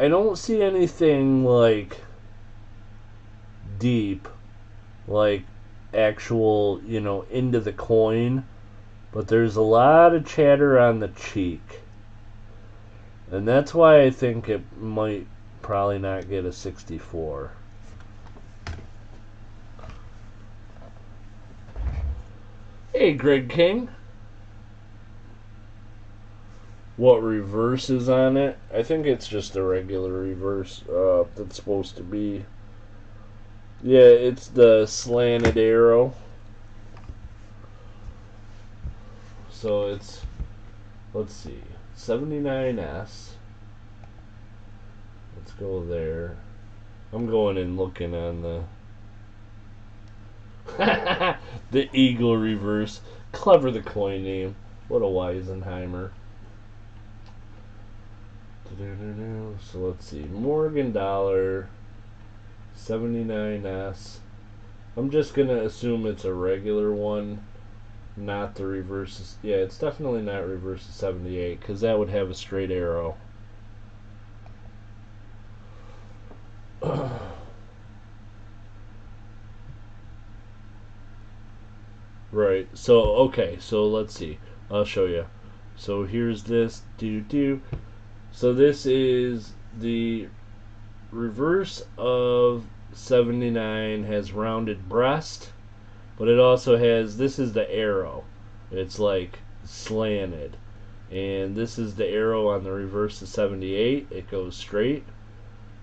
don't see anything like deep, like actual, into the coin, but there's a lot of chatter on the cheek, and that's why I think it might probably not get a 64. Hey, Greg King. What reverse is on it? I think it's just a regular reverse that's supposed to be. Yeah, it's the slanted arrow. So it's, let's see, 79S. Let's go there. I'm going and looking on the the eagle reverse. Clever, the coin name. What a Weisenheimer. So let's see, Morgan Dollar 79S. I'm just gonna assume it's a regular one, not the reverse. Yeah, it's definitely not reverse 78 because that would have a straight arrow. Right. So okay. So let's see. I'll show you. So here's this. So this is the reverse of 79, has rounded breast, but it also has, this is the arrow. It's like slanted. And this is the arrow on the reverse of 78. It goes straight.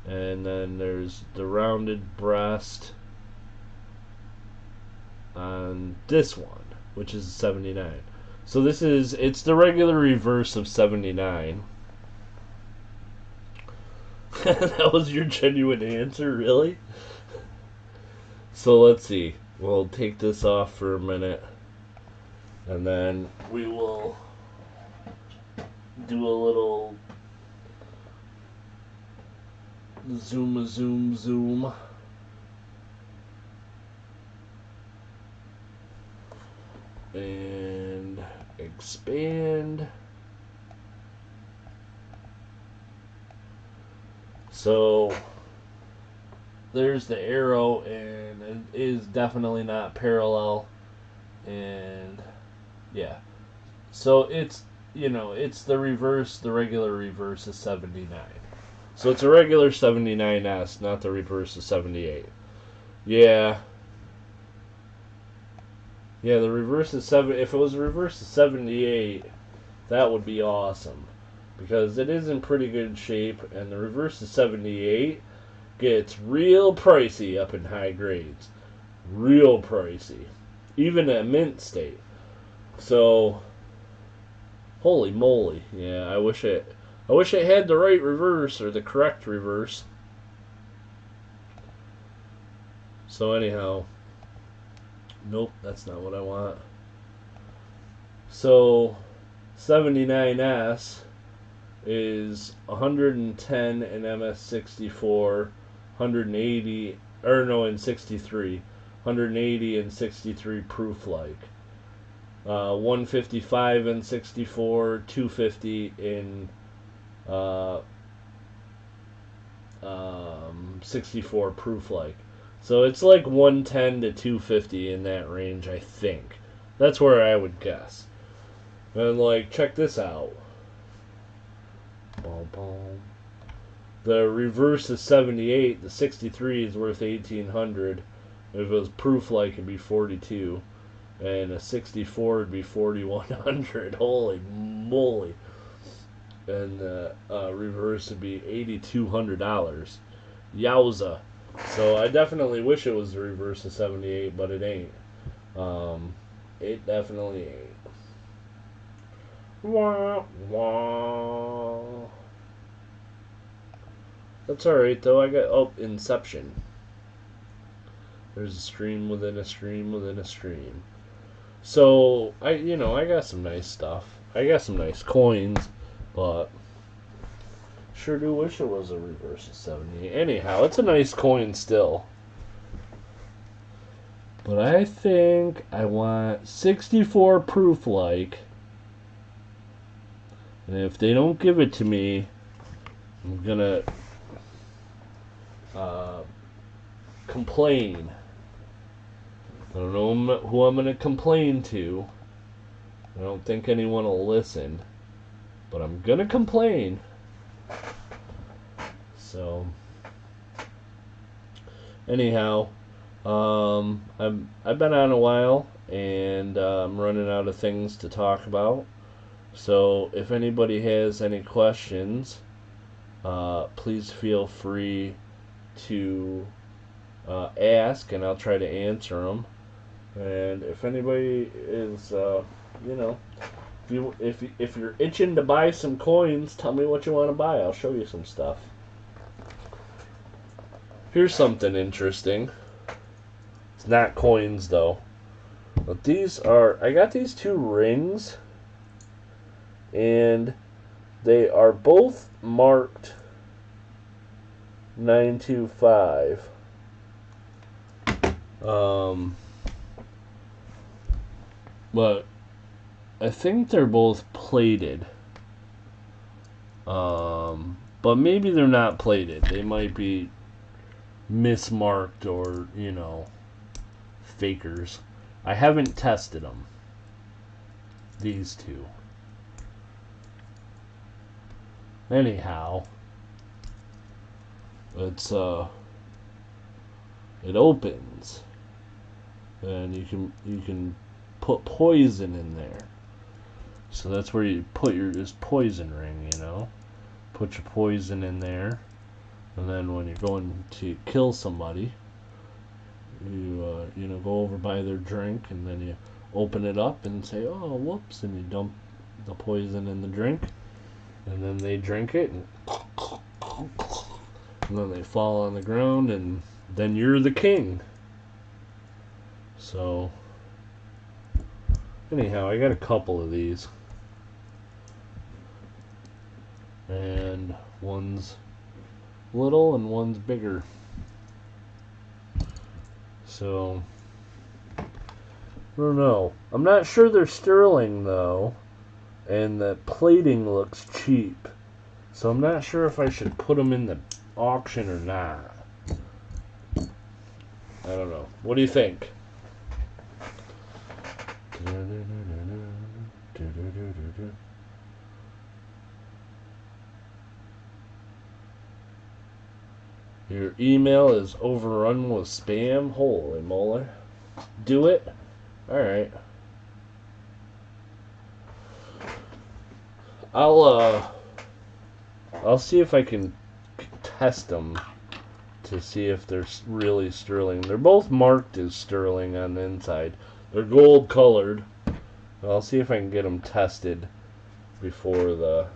And then there's the rounded breast on this one, which is 79. So it's the regular reverse of 79. That was your genuine answer, really? So let's see. We'll take this off for a minute, and then we will do a little zoom, and expand. So there's the arrow, and it is definitely not parallel, and yeah. So it's the reverse, the regular reverse is 79. So it's a regular 79S, not the reverse of 78. Yeah. Yeah, the reverse is 7. If it was a reverse of 78, that would be awesome, because it is in pretty good shape, and the reverse of 78 gets real pricey up in high grades. Real pricey. Even at mint state. So, holy moly. Yeah, I wish it had the right reverse, or the correct reverse. So anyhow, nope, that's not what I want. So 79S is 110 in MS64, 180, or no, in 63, 180 and 63 proof like. 155 in 64, 250 in 64 proof like. So it's like 110 to 250 in that range, I think. That's where I would guess. And like, check this out. Boom, boom. The reverse is 78. The 63 is worth 1,800. If it was proof like, it'd be 42. And a 64 would be 4,100. Holy moly! And the reverse would be $8,200. Yowza! So I definitely wish it was the reverse of 78, but it ain't. It definitely ain't. Wah, wah. That's alright though. I got Inception. There's a stream within a stream within a stream. So I got some nice stuff. I got some nice coins, but sure do wish it was a reverse of 70. Anyhow, it's a nice coin still. But I think I want 64 proof like. And if they don't give it to me, I'm gonna complain. I don't know who I'm gonna complain to. I don't think anyone will listen. But I'm gonna complain. So anyhow, I've been on a while, and I'm running out of things to talk about. So if anybody has any questions, please feel free to ask, and I'll try to answer them. And if anybody is, if you're itching to buy some coins, tell me what you want to buy. I'll show you some stuff. Here's something interesting. It's not coins though, but these are. I got these two rings, and they are both marked 925. But I think they're both plated. But maybe they're not plated. They might be mismarked or, fakers. I haven't tested them. These two. Anyhow, it opens, and you can put poison in there. So that's where you put this poison ring, Put your poison in there, and then when you're going to kill somebody, you go over by their drink, and then you open it up and say, "Oh, whoops," and you dump the poison in the drink, and then they drink it, and then they fall on the ground, and then you're the king. So anyhow, I got a couple of these, and one's little and one's bigger. So I don't know. I'm not sure they're sterling though, and the plating looks cheap. So I'm not sure if I should put them in the auction or not. I don't know. What do you think? Your email is overrun with spam. Holy moly. Do it? Alright. I'll see if I can test them to see if they're really sterling. They're both marked as sterling on the inside. They're gold colored. I'll see if I can get them tested before the,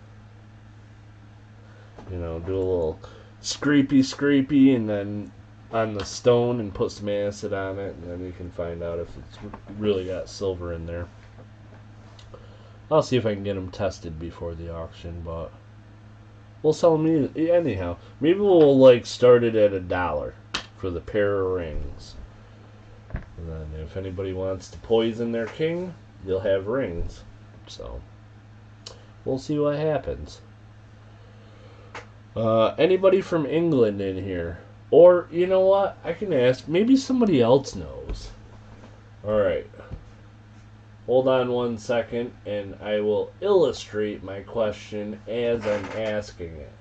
do a little scrapey and then on the stone and put some acid on it, and then you can find out if it's really got silver in there. I'll see if I can get them tested before the auction, but We'll sell them anyhow. Maybe we'll like start it at $1 for the pair of rings. And then if anybody wants to poison their king, you'll have rings. So we'll see what happens. Anybody from England in here? Or, you know what? I can ask. Maybe somebody else knows. Alright. Hold on 1 second, and I will illustrate my question as I'm asking it.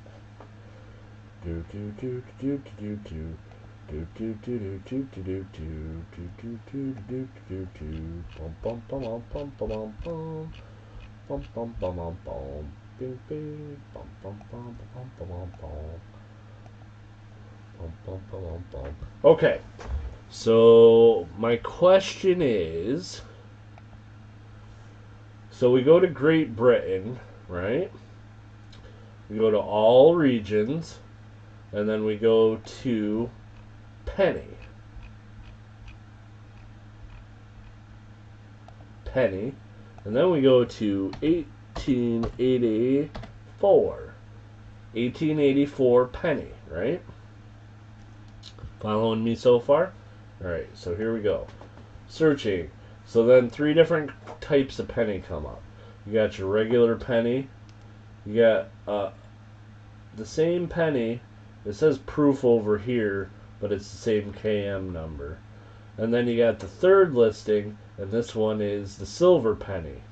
Okay, so my question is, so we go to Great Britain, right? We go to all regions, and then we go to penny. Penny. And then we go to 1884. 1884 penny, right? Following me so far? Alright, so here we go. Searching. So then 3 different types of penny come up. You got your regular penny. You got the same penny. It says proof over here, but it's the same KM number. And then you got the third listing, and this one is the silver penny.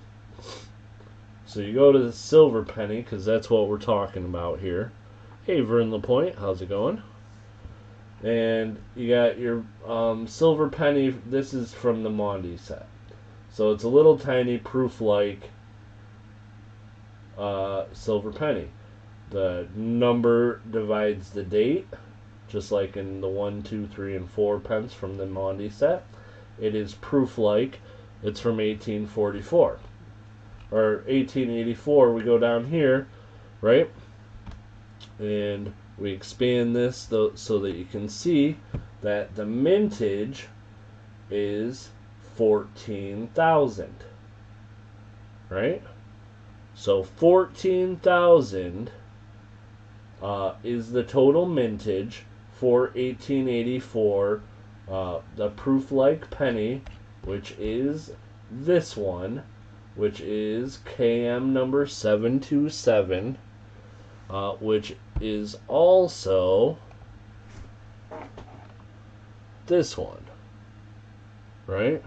So you go to the silver penny, because that's what we're talking about here. Hey, Vern LaPointe, how's it going? And you got your silver penny. This is from the Monty set. So it's a little tiny proof-like silver penny. The number divides the date, just like in the 1, 2, 3, and 4 pence from the Monty set. It is proof-like. It's from 1844. Or 1884, we go down here, right? And we expand this so that you can see that the mintage is 14,000, right? So 14,000 is the total mintage for 1884, the proof-like penny, which is this one, which is KM number 727, which is also this one, right?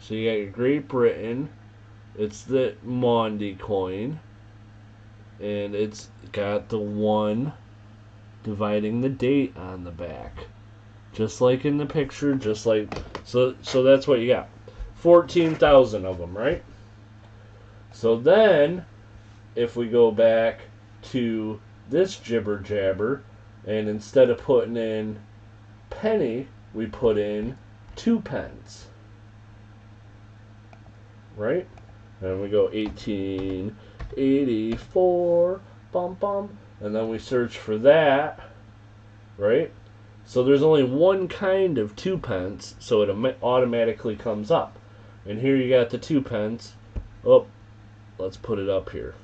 So you got your Great Britain, it's the Monty coin, and it's got the 1 dividing the date on the back, just like in the picture, just like, so that's what you got. 14,000 of them, right? So then, if we go back to this jibber jabber, and instead of putting in penny, we put in 2 pence, right? And we go 1884, bum bum, and then we search for that, right? So there's only one kind of 2 pence, so it automatically comes up. And here you got the 2 pence. Oh, let's put it up here.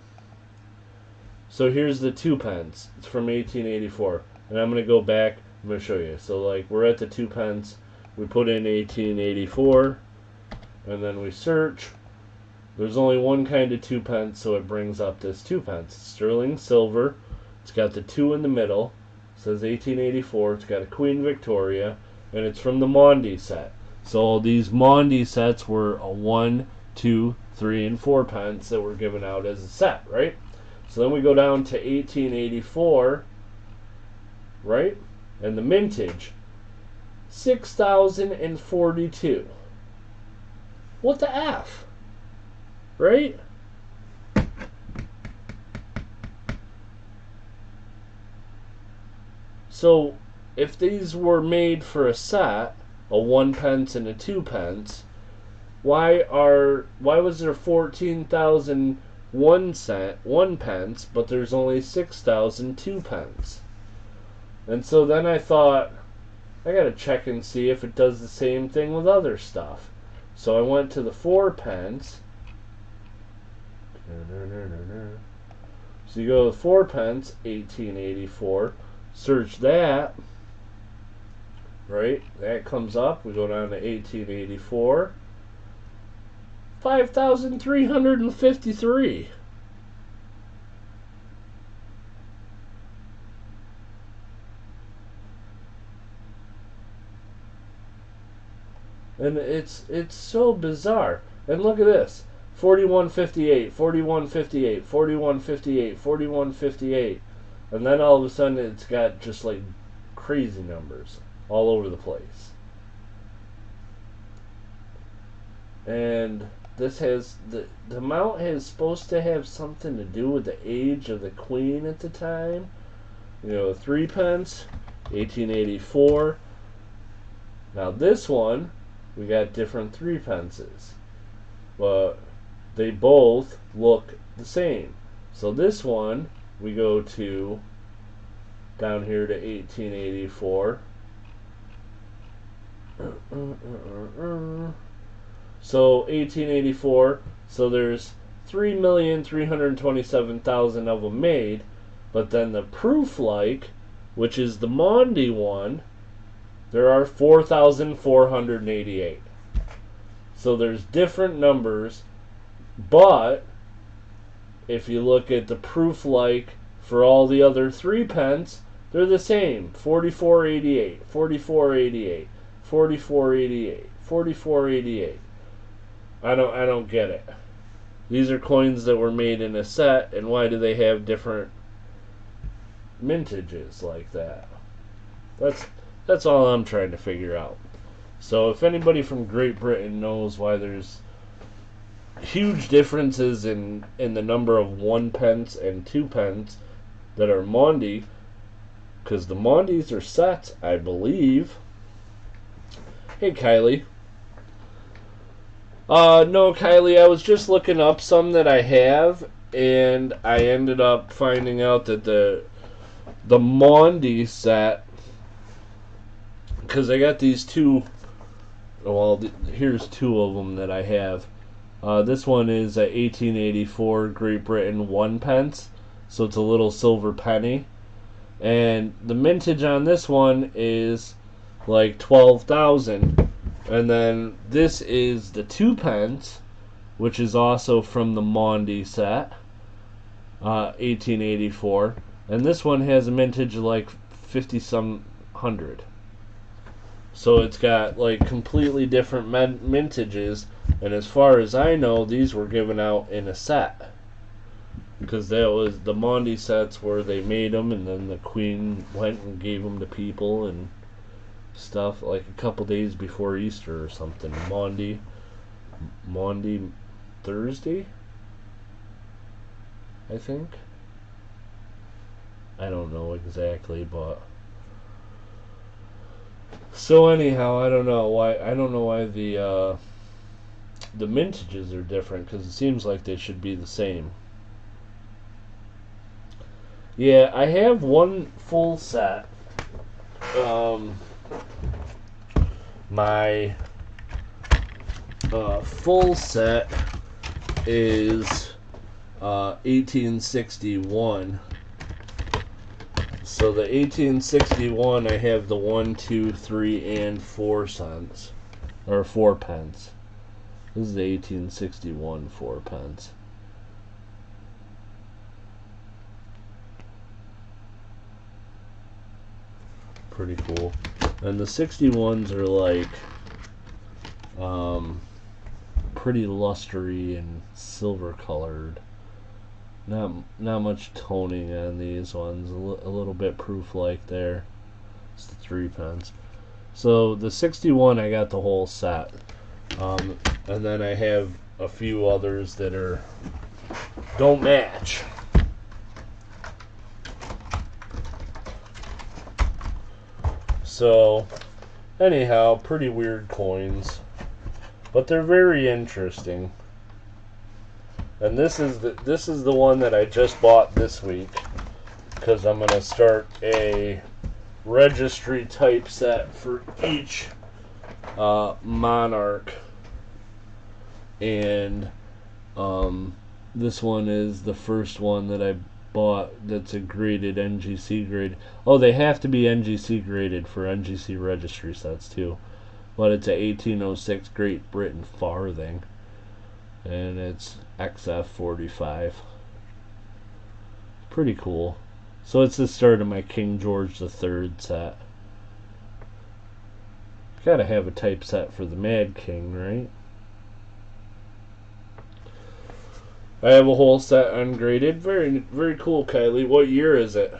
So here's the 2 pence. It's from 1884. And I'm going to go back. I'm going to show you. So like we're at the 2 pence. We put in 1884. And then we search. There's only one kind of 2 pence, so it brings up this 2 pence. Sterling silver. It's got the 2 in the middle. It says 1884. It's got a Queen Victoria. And it's from the Monty set. So these Monty sets were a 1, 2, 3, and 4 pence that were given out as a set, right? So then we go down to 1884, right? And the mintage, 6,042. What the F? Right? So if these were made for a set, a 1 pence and a 2 pence, why was there 14,001 pence, but there's only 6,002 pence? And so then I thought, I gotta check and see if it does the same thing with other stuff. So I went to the 4 pence. So you go with 4 pence, 1884. Search that. Right? That comes up. We go down to 1884. 5,353. And it's so bizarre. And look at this. 4158, 4158, 4158, 4158. And then all of a sudden it's got just like crazy numbers all over the place. And this has the amount is supposed to have something to do with the age of the queen at the time. You know, 3 pence, 1884. Now this one, we got different 3 pences, but they both look the same. So this one, we go to down here to 1884. So 1884. So there's 3,327,000 of them made, but then the proof-like, which is the Mondi one, there are 4,488. So there's different numbers, but if you look at the proof-like for all the other 3 pence, they're the same. 4488, 4488, 4488, 4488. I don't get it. These are coins that were made in a set, and why do they have different mintages like that? That's all I'm trying to figure out. So if anybody from Great Britain knows why there's huge differences in the number of 1 pence and 2 pence that are Mondi, because the Mondis are sets, I believe. Hey, Kylie. No, Kylie, I was just looking up some that I have, and I ended up finding out that the Mondi set, because I got these two, well, here's 2 of them that I have. This one is a 1884 Great Britain 1 pence, so it's a little silver penny, and the mintage on this one is like 12,000. And then this is the 2 pence, which is also from the Mondi set, 1884. And this one has a mintage of like 50-some hundred. So it's got like completely different mintages. And as far as I know, these were given out in a set. Because that was the Mondi sets where they made them, and then the Queen went and gave them to people and stuff, like a couple days before Easter or something. Maundy Thursday, I think. I don't know exactly, but so anyhow, I don't know why the mintages are different, because it seems like they should be the same. Yeah, I have one full set. My full set is 1861. So the 1861, I have the 1, 2, 3, and 4 cents, or 4 pence. This is the 1861 4 pence. Pretty cool. And the 61s are like pretty lustery and silver colored. Not much toning on these ones. A little bit proof like there. It's the 3 pence. So the 61, I got the whole set. And then I have a few others that don't match. So, anyhow, pretty weird coins, but they're very interesting. And this is the one that I just bought this week, because I'm gonna start a registry type set for each monarch, and this one is the first one that I bought that's a graded NGC grade. Oh, they have to be NGC graded for NGC registry sets too. But it's a 1806 Great Britain farthing, and it's XF45. Pretty cool. So it's the start of my King George III set. Gotta have a type set for the Mad King, right? I have a whole set ungraded. Very, very cool, Kylie. What year is it?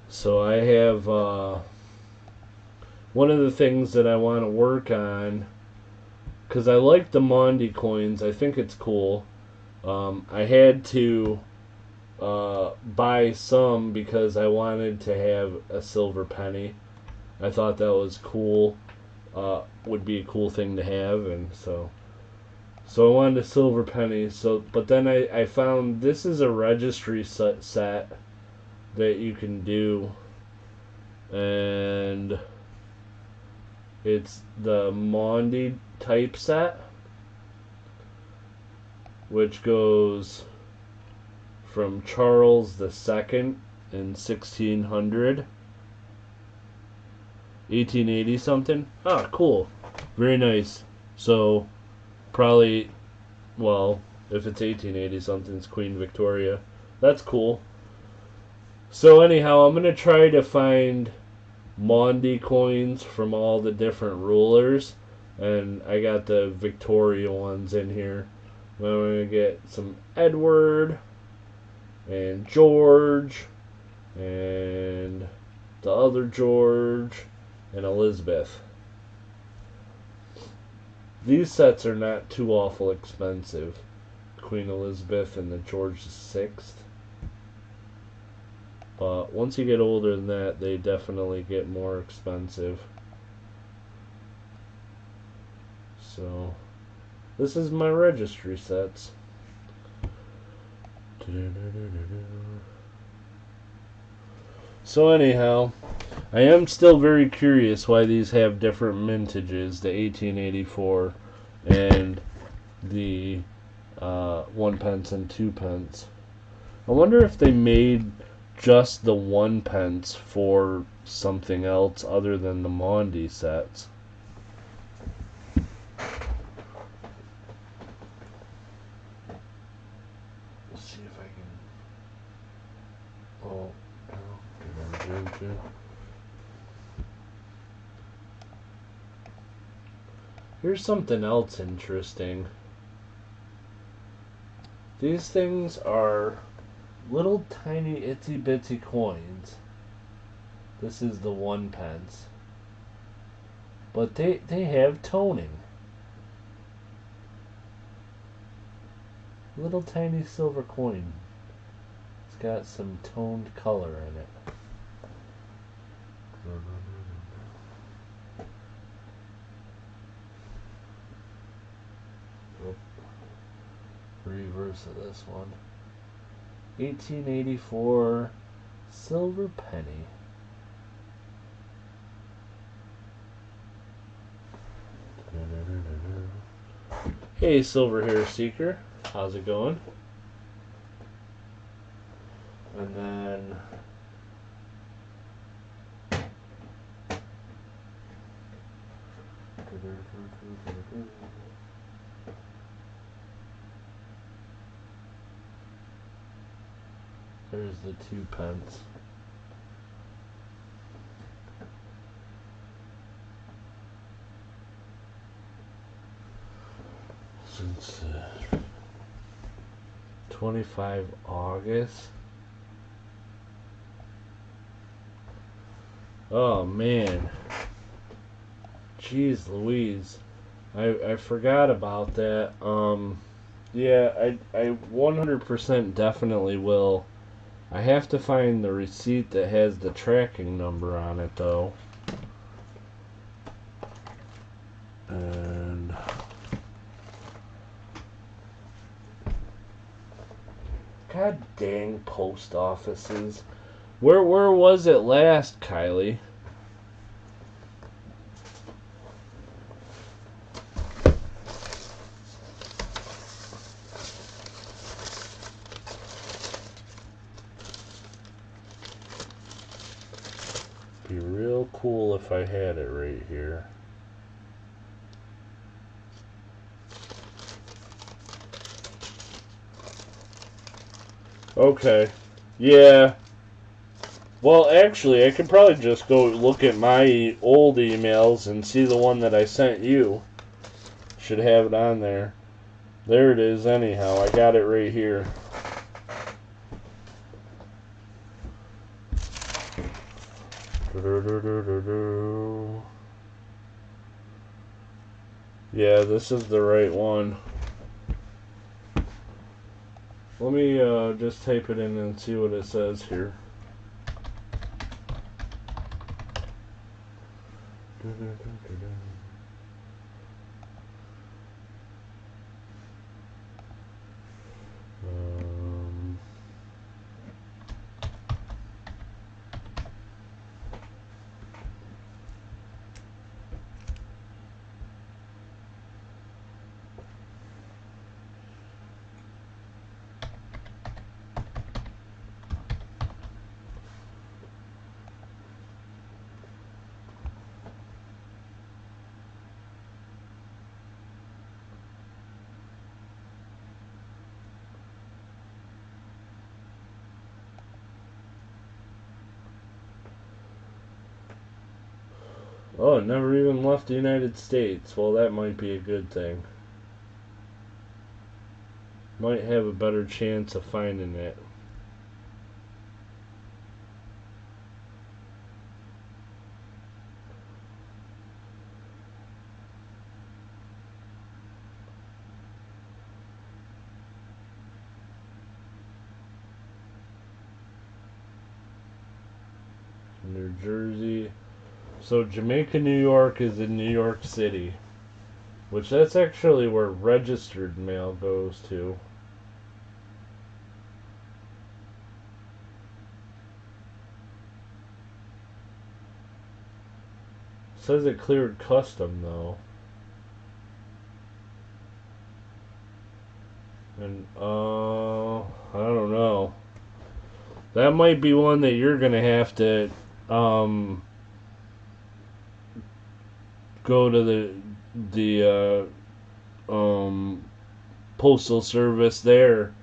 So I have one of the things that I want to work on, because I like the Mondi coins. I think it's cool. I had to buy some because I wanted to have a silver penny. I thought that was cool. Would be a cool thing to have, and so I wanted a silver penny. But then I found this is a registry set that you can do, and it's the Mondi type set, which goes from Charles II in 1600, 1880 something. Ah, cool. Very nice. So probably, well, if it's 1880 something, it's Queen Victoria. That's cool. So anyhow, I'm going to try to find Mondi coins from all the different rulers, and I got the Victoria ones in here. I'm going to get some Edward and George and the other George and Elizabeth. These sets are not too awful expensive. Queen Elizabeth and the George VI. But once you get older than that, they definitely get more expensive. So this is my registry sets. So anyhow, I am still very curious why these have different mintages, the 1884 and the 1 pence and 2 pence. I wonder if they made just the 1 pence for something else other than the Mondi sets. Let's see if I can. Oh, no. Here's something else interesting. These things are little tiny itsy bitsy coins. This is the 1 pence. But they have toning. Little tiny silver coin. It's got some toned color in it. Reverse of this one. 1884 silver penny. Hey, Silver Hair Seeker, how's it going? And then there's the 2 pence. Since 25 August. Oh man. Jeez Louise. I forgot about that. Yeah, I 100% definitely will. I have to find the receipt that has the tracking number on it though. And God dang post offices. Where was it last, Kylie? Be real cool if I had it right here. Okay. Yeah. Well, actually, I could probably just go look at my old emails and see the one that I sent you. Should have it on there. There it is anyhow. I got it right here. Yeah, this is the right one. Let me just type it in and see what it says here. Oh, it never even left the United States. Well, that might be a good thing. Might have a better chance of finding it. New Jersey. So Jamaica, New York is in New York City, which that's actually where registered mail goes to. It says it cleared custom though. And I don't know. That might be one that you're gonna have to go to the postal service there,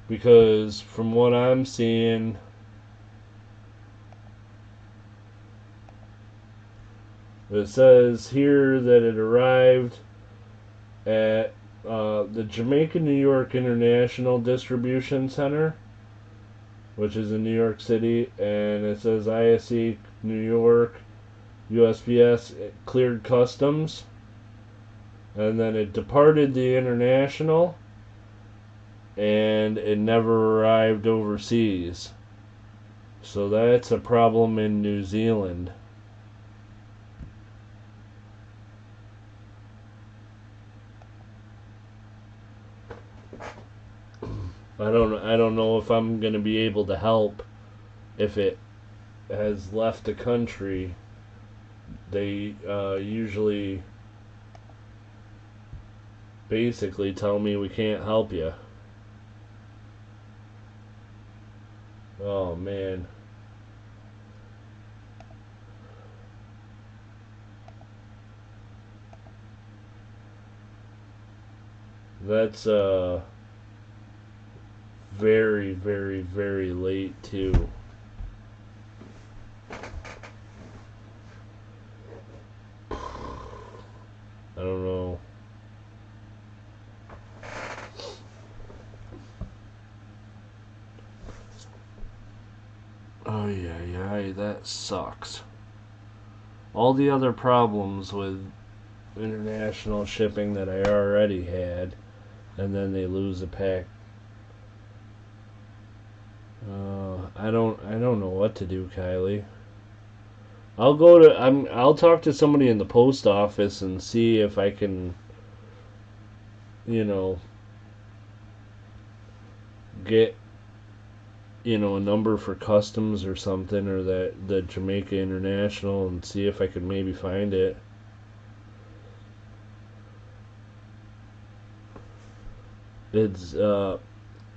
because from what I'm seeing, it says here that it arrived at the Jamaica, New York International Distribution Center, which is in New York City, and it says ISE New York USPS cleared customs, and then it departed the international, and it never arrived overseas. So that's a problem in New Zealand. I don't know if I'm going to be able to help if it has left the country. They usually basically tell me we can't help you. Oh man. That's very, very, very late too. I don't know. Oh yeah, that sucks. All the other problems with international shipping that I already had, and then they lose a pack. I don't know what to do, Kylie. I'll talk to somebody in the post office and see if I can, you know, get a number for customs or something, or the Jamaica International, and see if I could maybe find it. It's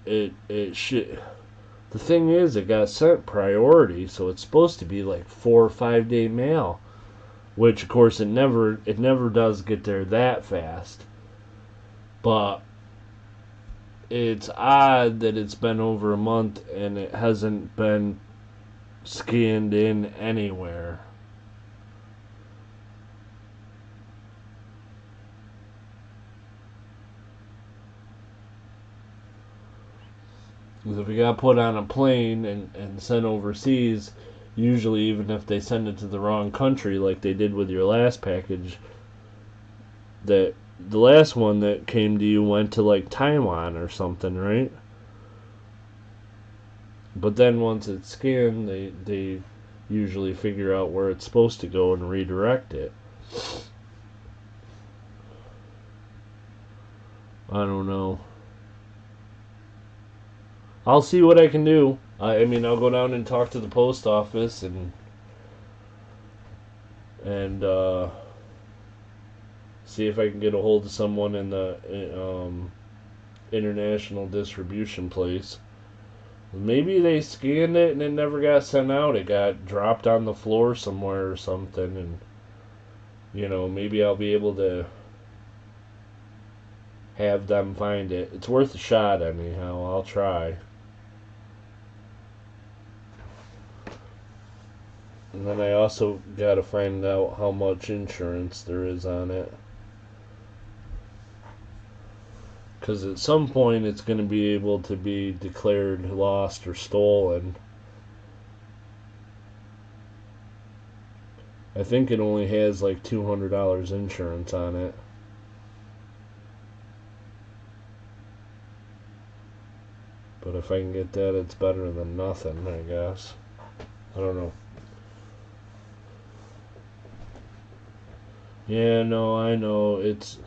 it should. The thing is, it got sent priority, so it's supposed to be like 4 or 5 day mail, which of course it never does get there that fast. But it's odd that it's been over a month and it hasn't been scanned in anywhere. Because if it got put on a plane and sent overseas, usually even if they send it to the wrong country like they did with your last package, that the last one that came to you went to like Taiwan or something, right? But then once it's scanned, they usually figure out where it's supposed to go and redirect it. I don't know. I'll see what I can do. I mean, I'll go down and talk to the post office and see if I can get a hold of someone in the international distribution place. Maybe they scanned it and it never got sent out. It got dropped on the floor somewhere or something, and maybe I'll be able to have them find it. It's worth a shot anyhow. I'll try. And then I also got to find out how much insurance there is on it. Because at some point it's going to be able to be declared lost or stolen. I think it only has like $200 insurance on it. But if I can get that, it's better than nothing, I guess. I don't know. Yeah, no, I know. It's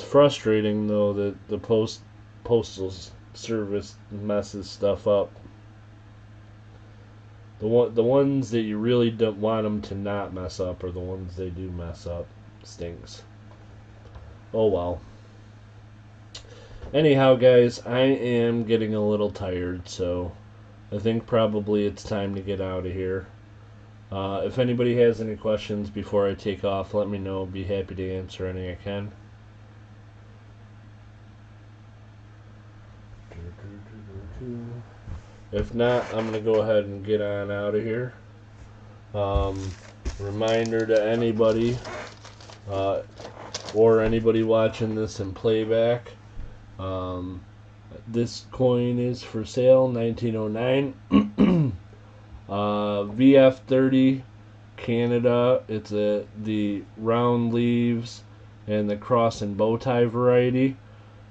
frustrating though that the postal service messes stuff up. The ones that you really don't want them to not mess up are the ones they do mess up. Stinks. Oh well. Anyhow, guys, I am getting a little tired, so I think probably it's time to get out of here. If anybody has any questions before I take off, let me know. I'll be happy to answer any I can. If not, I'm going to go ahead and get on out of here. Reminder to anybody, or anybody watching this in playback, this coin is for sale, 1909. VF30 Canada. It's the round leaves and the cross and bow tie variety.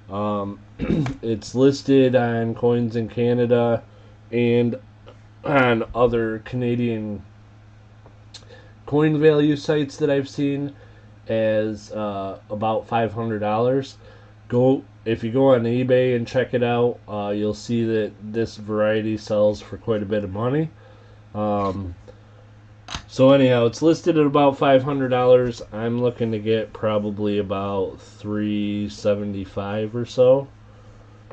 It's listed on Coins in Canada and on other Canadian coin value sites that I've seen as about $500. If you go on eBay and check it out, you'll see that this variety sells for quite a bit of money. So anyhow, it's listed at about $500. I'm looking to get probably about $375 or so.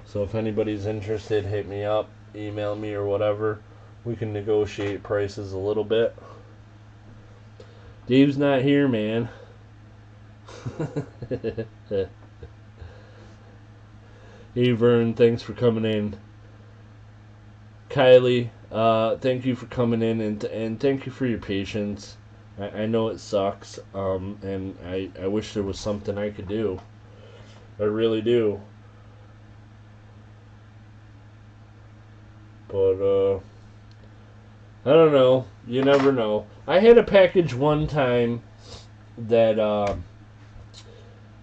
So if anybody's interested, hit me up, email me or whatever. We can negotiate prices a little bit. Dave's not here, man. Hey Vern, thanks for coming in. Kylie, thank you for coming in, and thank you for your patience. I know it sucks, and I wish there was something I could do. I really do. But, I don't know. You never know. I had a package one time that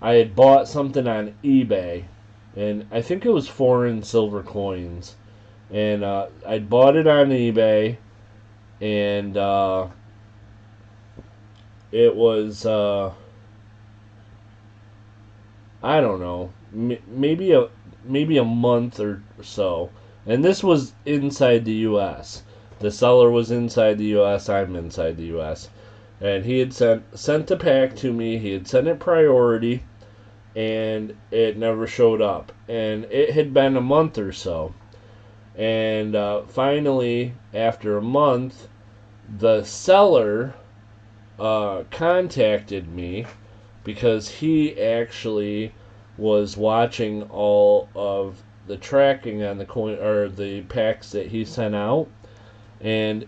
I had bought something on eBay, and I think it was foreign silver coins. And I'd bought it on eBay, and it was, I don't know, maybe a month or so. And this was inside the U.S. The seller was inside the U.S. I'm inside the U.S. And he had sent the pack to me. He had sent it priority, and it never showed up. And it had been a month or so. And finally, after a month, the seller contacted me because he actually was watching all of the tracking on the coin or the packs that he sent out, and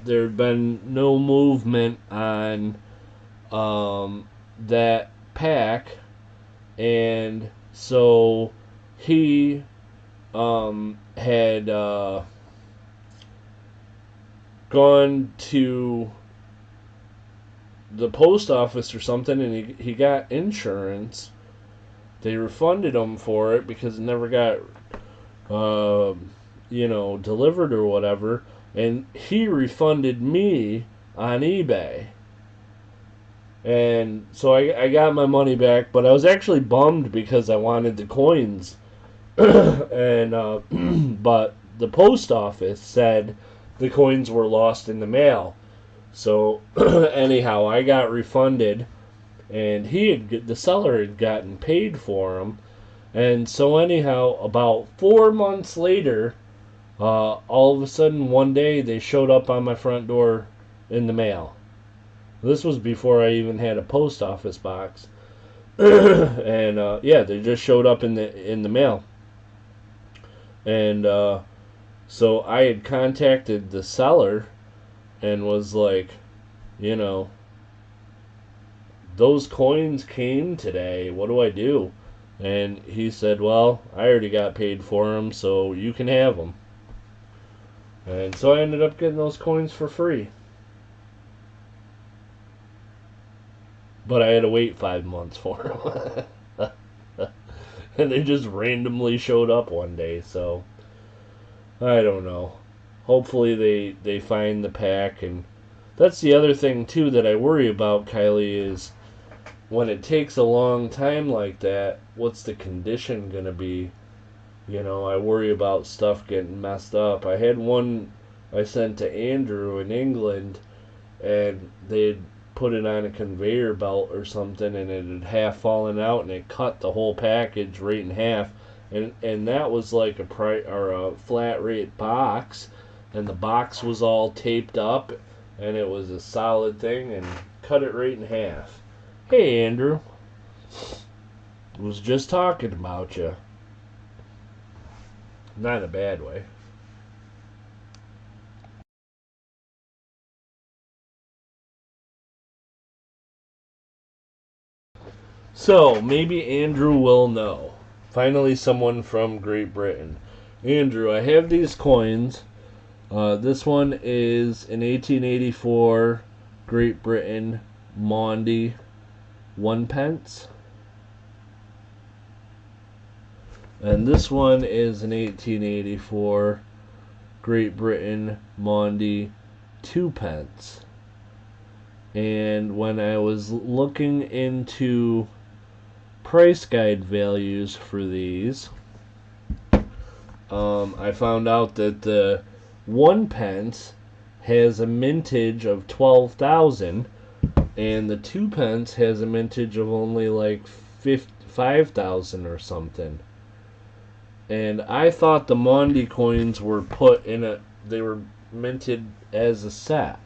there had been no movement on that pack, and so he had gone to the post office or something, and he got insurance. They refunded him for it because it never got delivered or whatever, and he refunded me on eBay. And so I got my money back, but I was actually bummed because I wanted the coins. And but the post office said the coins were lost in the mail. So anyhow, I got refunded, and the seller had gotten paid for them. And so anyhow, about 4 months later, all of a sudden one day they showed up on my front door in the mail. This was before I even had a post office box. And they just showed up in the mail. And so I had contacted the seller and was like, those coins came today. What do I do? And he said, well, I already got paid for them, so you can have them. And so I ended up getting those coins for free. But I had to wait 5 months for them. And they just randomly showed up one day, so I don't know. Hopefully they find the pack. And that's the other thing too that I worry about, Kylie, is when it takes a long time like that, what's the condition gonna be? I worry about stuff getting messed up. I had one I sent to Andrew in England, and they'd put it on a conveyor belt or something, and it had half fallen out, and it cut the whole package right in half. And that was like a flat rate box, and the box was all taped up, and it was a solid thing, and cut it right in half. Hey, Andrew. Was just talking about you. Not in a bad way. So, maybe Andrew will know. Finally, someone from Great Britain. Andrew, I have these coins. This one is an 1884 Great Britain Maundy 1 pence. And this one is an 1884 Great Britain Maundy 2 pence. And when I was looking into price guide values for these, I found out that the 1 pence has a mintage of 12,000, and the 2 pence has a mintage of only like 5,000 or something. And I thought the Maundy coins were they were minted as a set.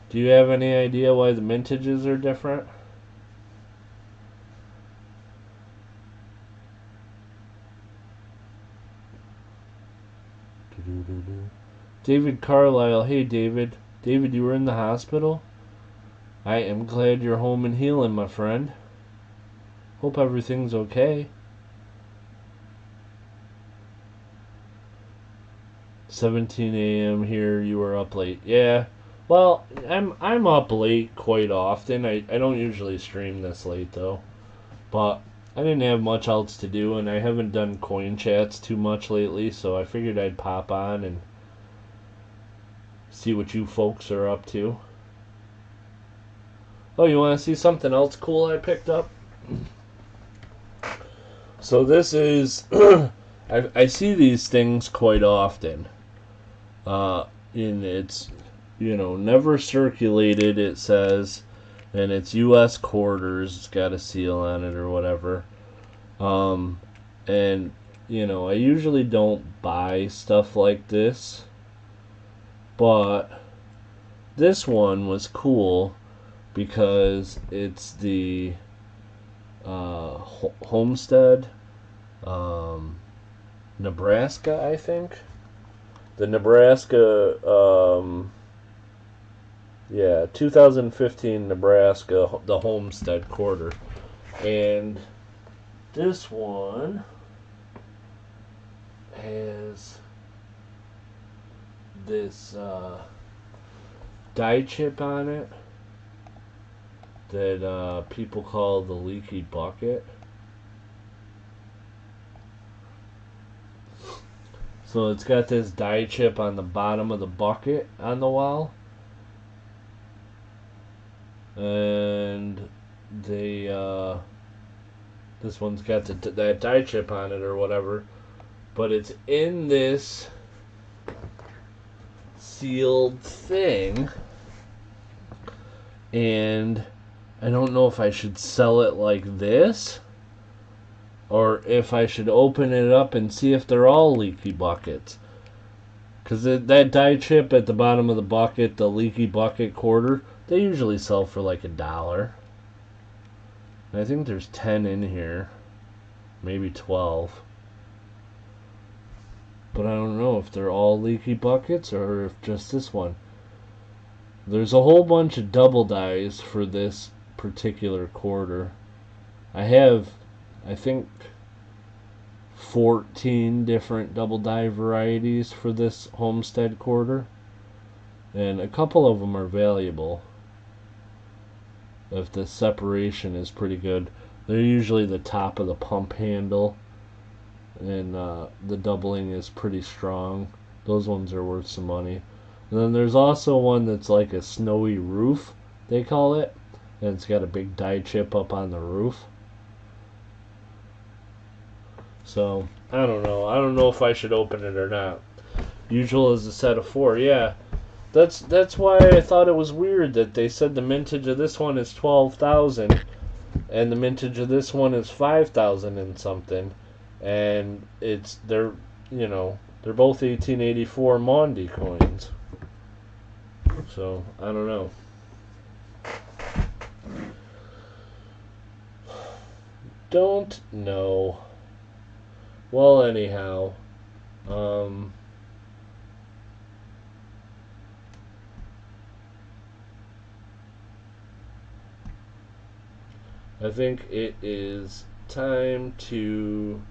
Do you have any idea why the mintages are different? David Carlisle. Hey, David. David, you were in the hospital? I am glad you're home and healing, my friend. Hope everything's okay. 17 a.m. here. You were up late. Yeah. Well, I'm up late quite often. I don't usually stream this late though. But I didn't have much else to do, and I haven't done coin chats too much lately, so I figured I'd pop on and see what you folks are up to. Oh, you want to see something else cool I picked up? So this is I see these things quite often. And it's, you know, never circulated, it says, and it's U.S. quarters. It's got a seal on it or whatever. And, you know, I usually don't buy stuff like this, but this one was cool because it's the Homestead, Nebraska, I think. The Nebraska, 2015 Nebraska, the Homestead quarter. And this one has this die chip on it that people call the leaky bucket. So it's got this die chip on the bottom of the bucket on the wall. And they, this one's got that die chip on it or whatever. But it's in this sealed thing. And I don't know if I should sell it like this, or if I should open it up and see if they're all leaky buckets. Because that die chip at the bottom of the bucket, the leaky bucket quarter, they usually sell for like $1. And I think there's 10 in here. Maybe 12. But I don't know if they're all leaky buckets or if just this one. There's a whole bunch of double dies for this particular quarter. I have, I think, 14 different double die varieties for this Homestead quarter, and a couple of them are valuable if the separation is pretty good. They're usually the top of the pump handle, and the doubling is pretty strong. Those ones are worth some money. And then there's also one that's like a snowy roof, they call it, and it's got a big die chip up on the roof. So, I don't know. I don't know if I should open it or not. Usual is a set of 4. Yeah, that's why I thought it was weird that they said the mintage of this one is 12,000 and the mintage of this one is 5,000 and something, and they're both 1884 Mondi coins. So, I don't know. Don't know. Well, anyhow, I think it is time to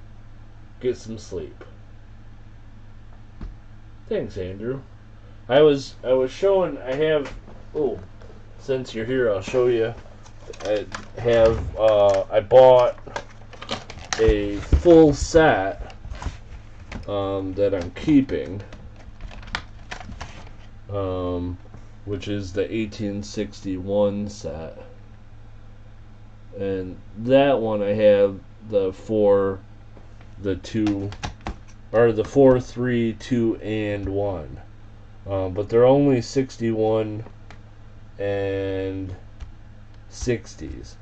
get some sleep. Thanks, Andrew. I was showing, since you're here, I'll show you. I bought a full set that I'm keeping, which is the 1861 set, and that one I have the 4, 3, 2, and 1, but they're only 61 and 60s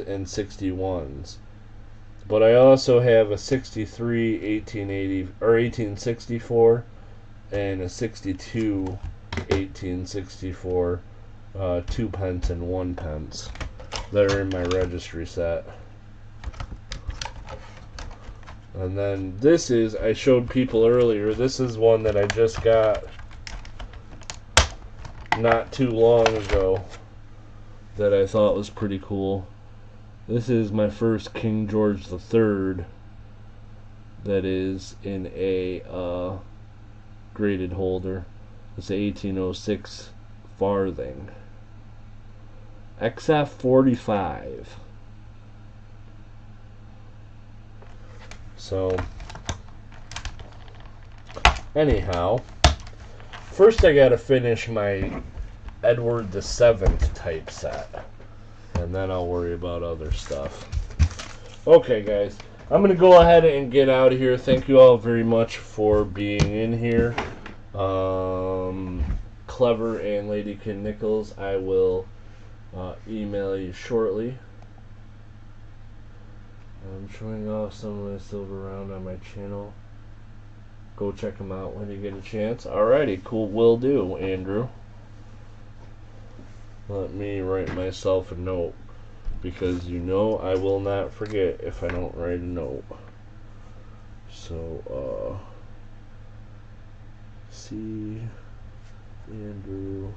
and 61s. But I also have a 63 1880 or 1864 and a 62 1864 2 pence and 1 pence that are in my registry set. And then this is, I showed people earlier, this is one that I just got not too long ago that I thought was pretty cool. This is my first King George III that is in a graded holder. It's a 1806 farthing. XF 45. So, anyhow, first I gotta finish my Edward VII typeset, and then I'll worry about other stuff. Okay, guys, I'm going to go ahead and get out of here. Thank you all very much for being in here. Clever and Lady Kid Nichols, I will email you shortly. I'm showing off some of my silver round on my channel. Go check them out when you get a chance. Alrighty, cool, will do, Andrew. Let me write myself a note, because you know I will not forget if I don't write a note. So, see Andrew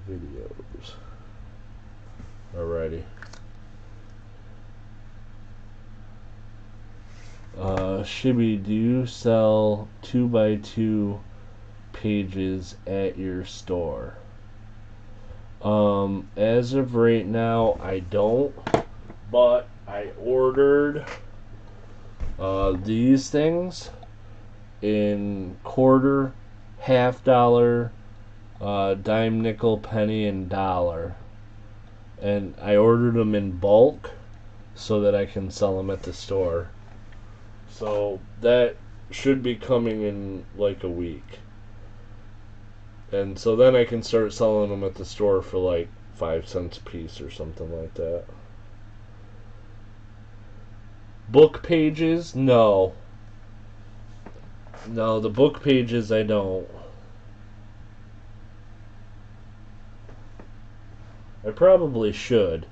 videos. Alrighty. Shibby, do you sell 2x2 pages at your store? As of right now, I don't, but I ordered these things in quarter, half dollar, dime, nickel, penny, and dollar, and I ordered them in bulk so that I can sell them at the store. So that should be coming in like a week. And so then I can start selling them at the store for like 5 cents a piece or something like that. Book pages? No. No, the book pages I don't. I probably should.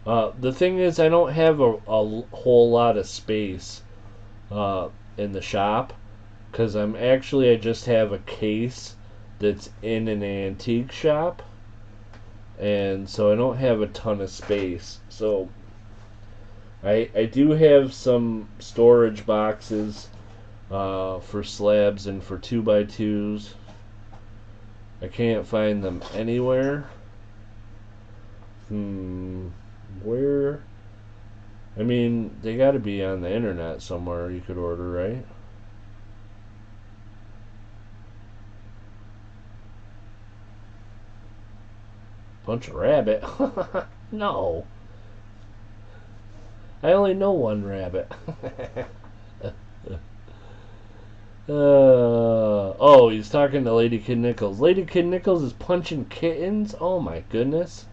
The thing is, I don't have a whole lot of space in the shop, because I just have a case that's in an antique shop, and so I don't have a ton of space. So I do have some storage boxes for slabs and for 2x2s. I can't find them anywhere. Where? I mean, they got to be on the internet somewhere you could order, right? Bunch of rabbit? No. I only know one rabbit. Oh, he's talking to Lady Kid Nichols. Lady Kid Nichols is punching kittens? Oh my goodness.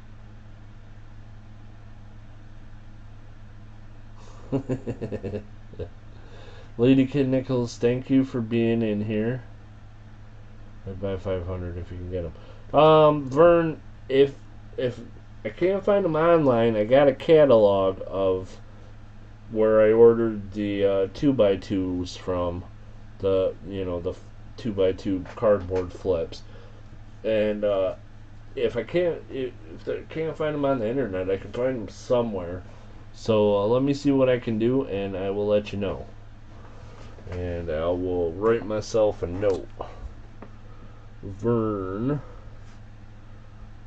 Lady Kid Nichols, thank you for being in here. I'd buy 500 if you can get them. Vern, if I can't find them online, I got a catalog of where I ordered the 2x2s from, the 2x2 cardboard flips, and if I can't find them on the internet, I can find them somewhere. So let me see what I can do, and I will let you know. And I will write myself a note. Vern,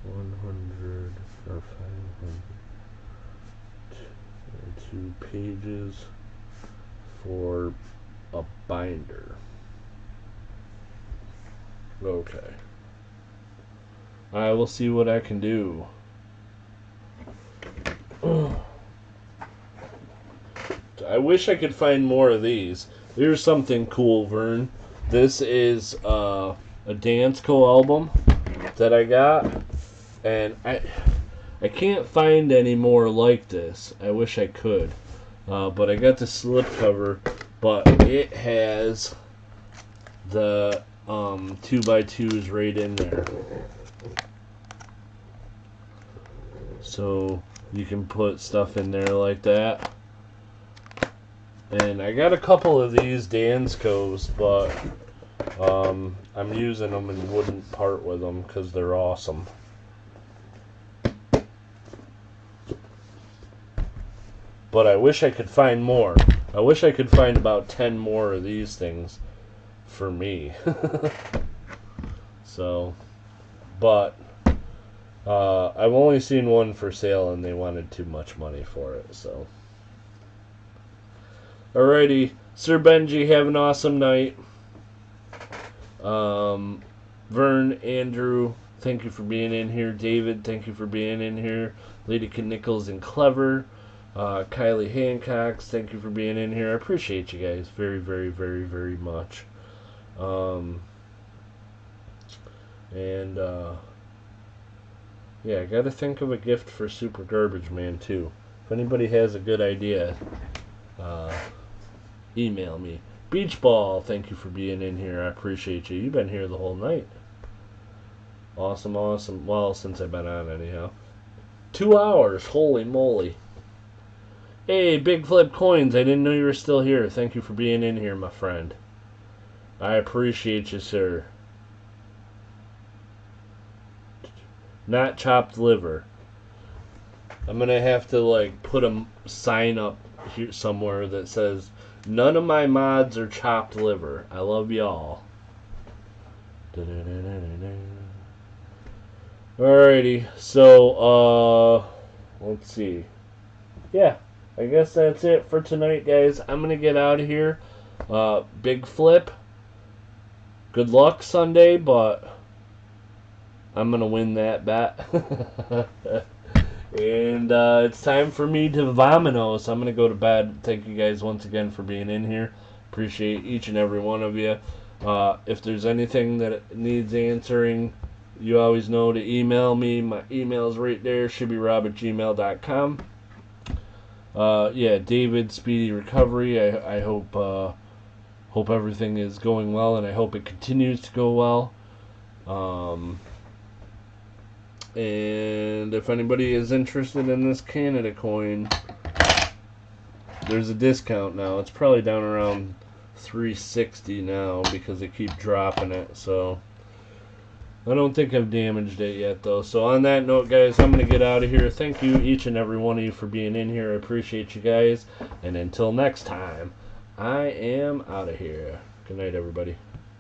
100 or 502 pages for a binder. Okay. I will see what I can do. I wish I could find more of these. Here's something cool, Vern. This is a Dansko album that I got, and I can't find any more like this. I wish I could, but I got the slipcover, but it has the 2x2s right in there, so you can put stuff in there like that. And I got a couple of these Danskos, but I'm using them and wouldn't part with them because they're awesome. But I wish I could find more. I wish I could find about 10 more of these things for me. So, but I've only seen one for sale and they wanted too much money for it, so. Alrighty, Sir Benji, have an awesome night. Vern, Andrew, thank you for being in here. David, thank you for being in here. Lady Kid Nichols and Clever. Kylie Hancock, thank you for being in here. I appreciate you guys very, very, very, very much. Yeah, I gotta think of a gift for Super Garbage Man too. If anybody has a good idea, email me. Beach Ball, thank you for being in here. I appreciate you. You've been here the whole night. Awesome, awesome. Well, since I've been on anyhow. 2 hours, holy moly. Hey, Big Flip Coins, I didn't know you were still here. Thank you for being in here, my friend. I appreciate you, sir. Not chopped liver. I'm gonna have to like put a sign up here somewhere that says none of my mods are chopped liver. I love y'all. Alrighty, so let's see. Yeah, I guess that's it for tonight, guys. I'm gonna get out of here. Big Flip. Good luck Sunday, but I'm gonna win that bet. And it's time for me to vomino, so I'm gonna go to bed. Thank you guys once again for being in here. Appreciate each and every one of you. If there's anything that needs answering, you always know to email me. My email's right there, shibbyrob@gmail.com. Yeah, David, speedy recovery. I hope everything is going well, and I hope it continues to go well. And if anybody is interested in this Canada coin, there's a discount now. It's probably down around $3.60 now because they keep dropping it. So I don't think I've damaged it yet, though. So on that note, guys, I'm going to get out of here. Thank you, each and every one of you, for being in here. I appreciate you guys. And until next time, I am out of here. Good night, everybody.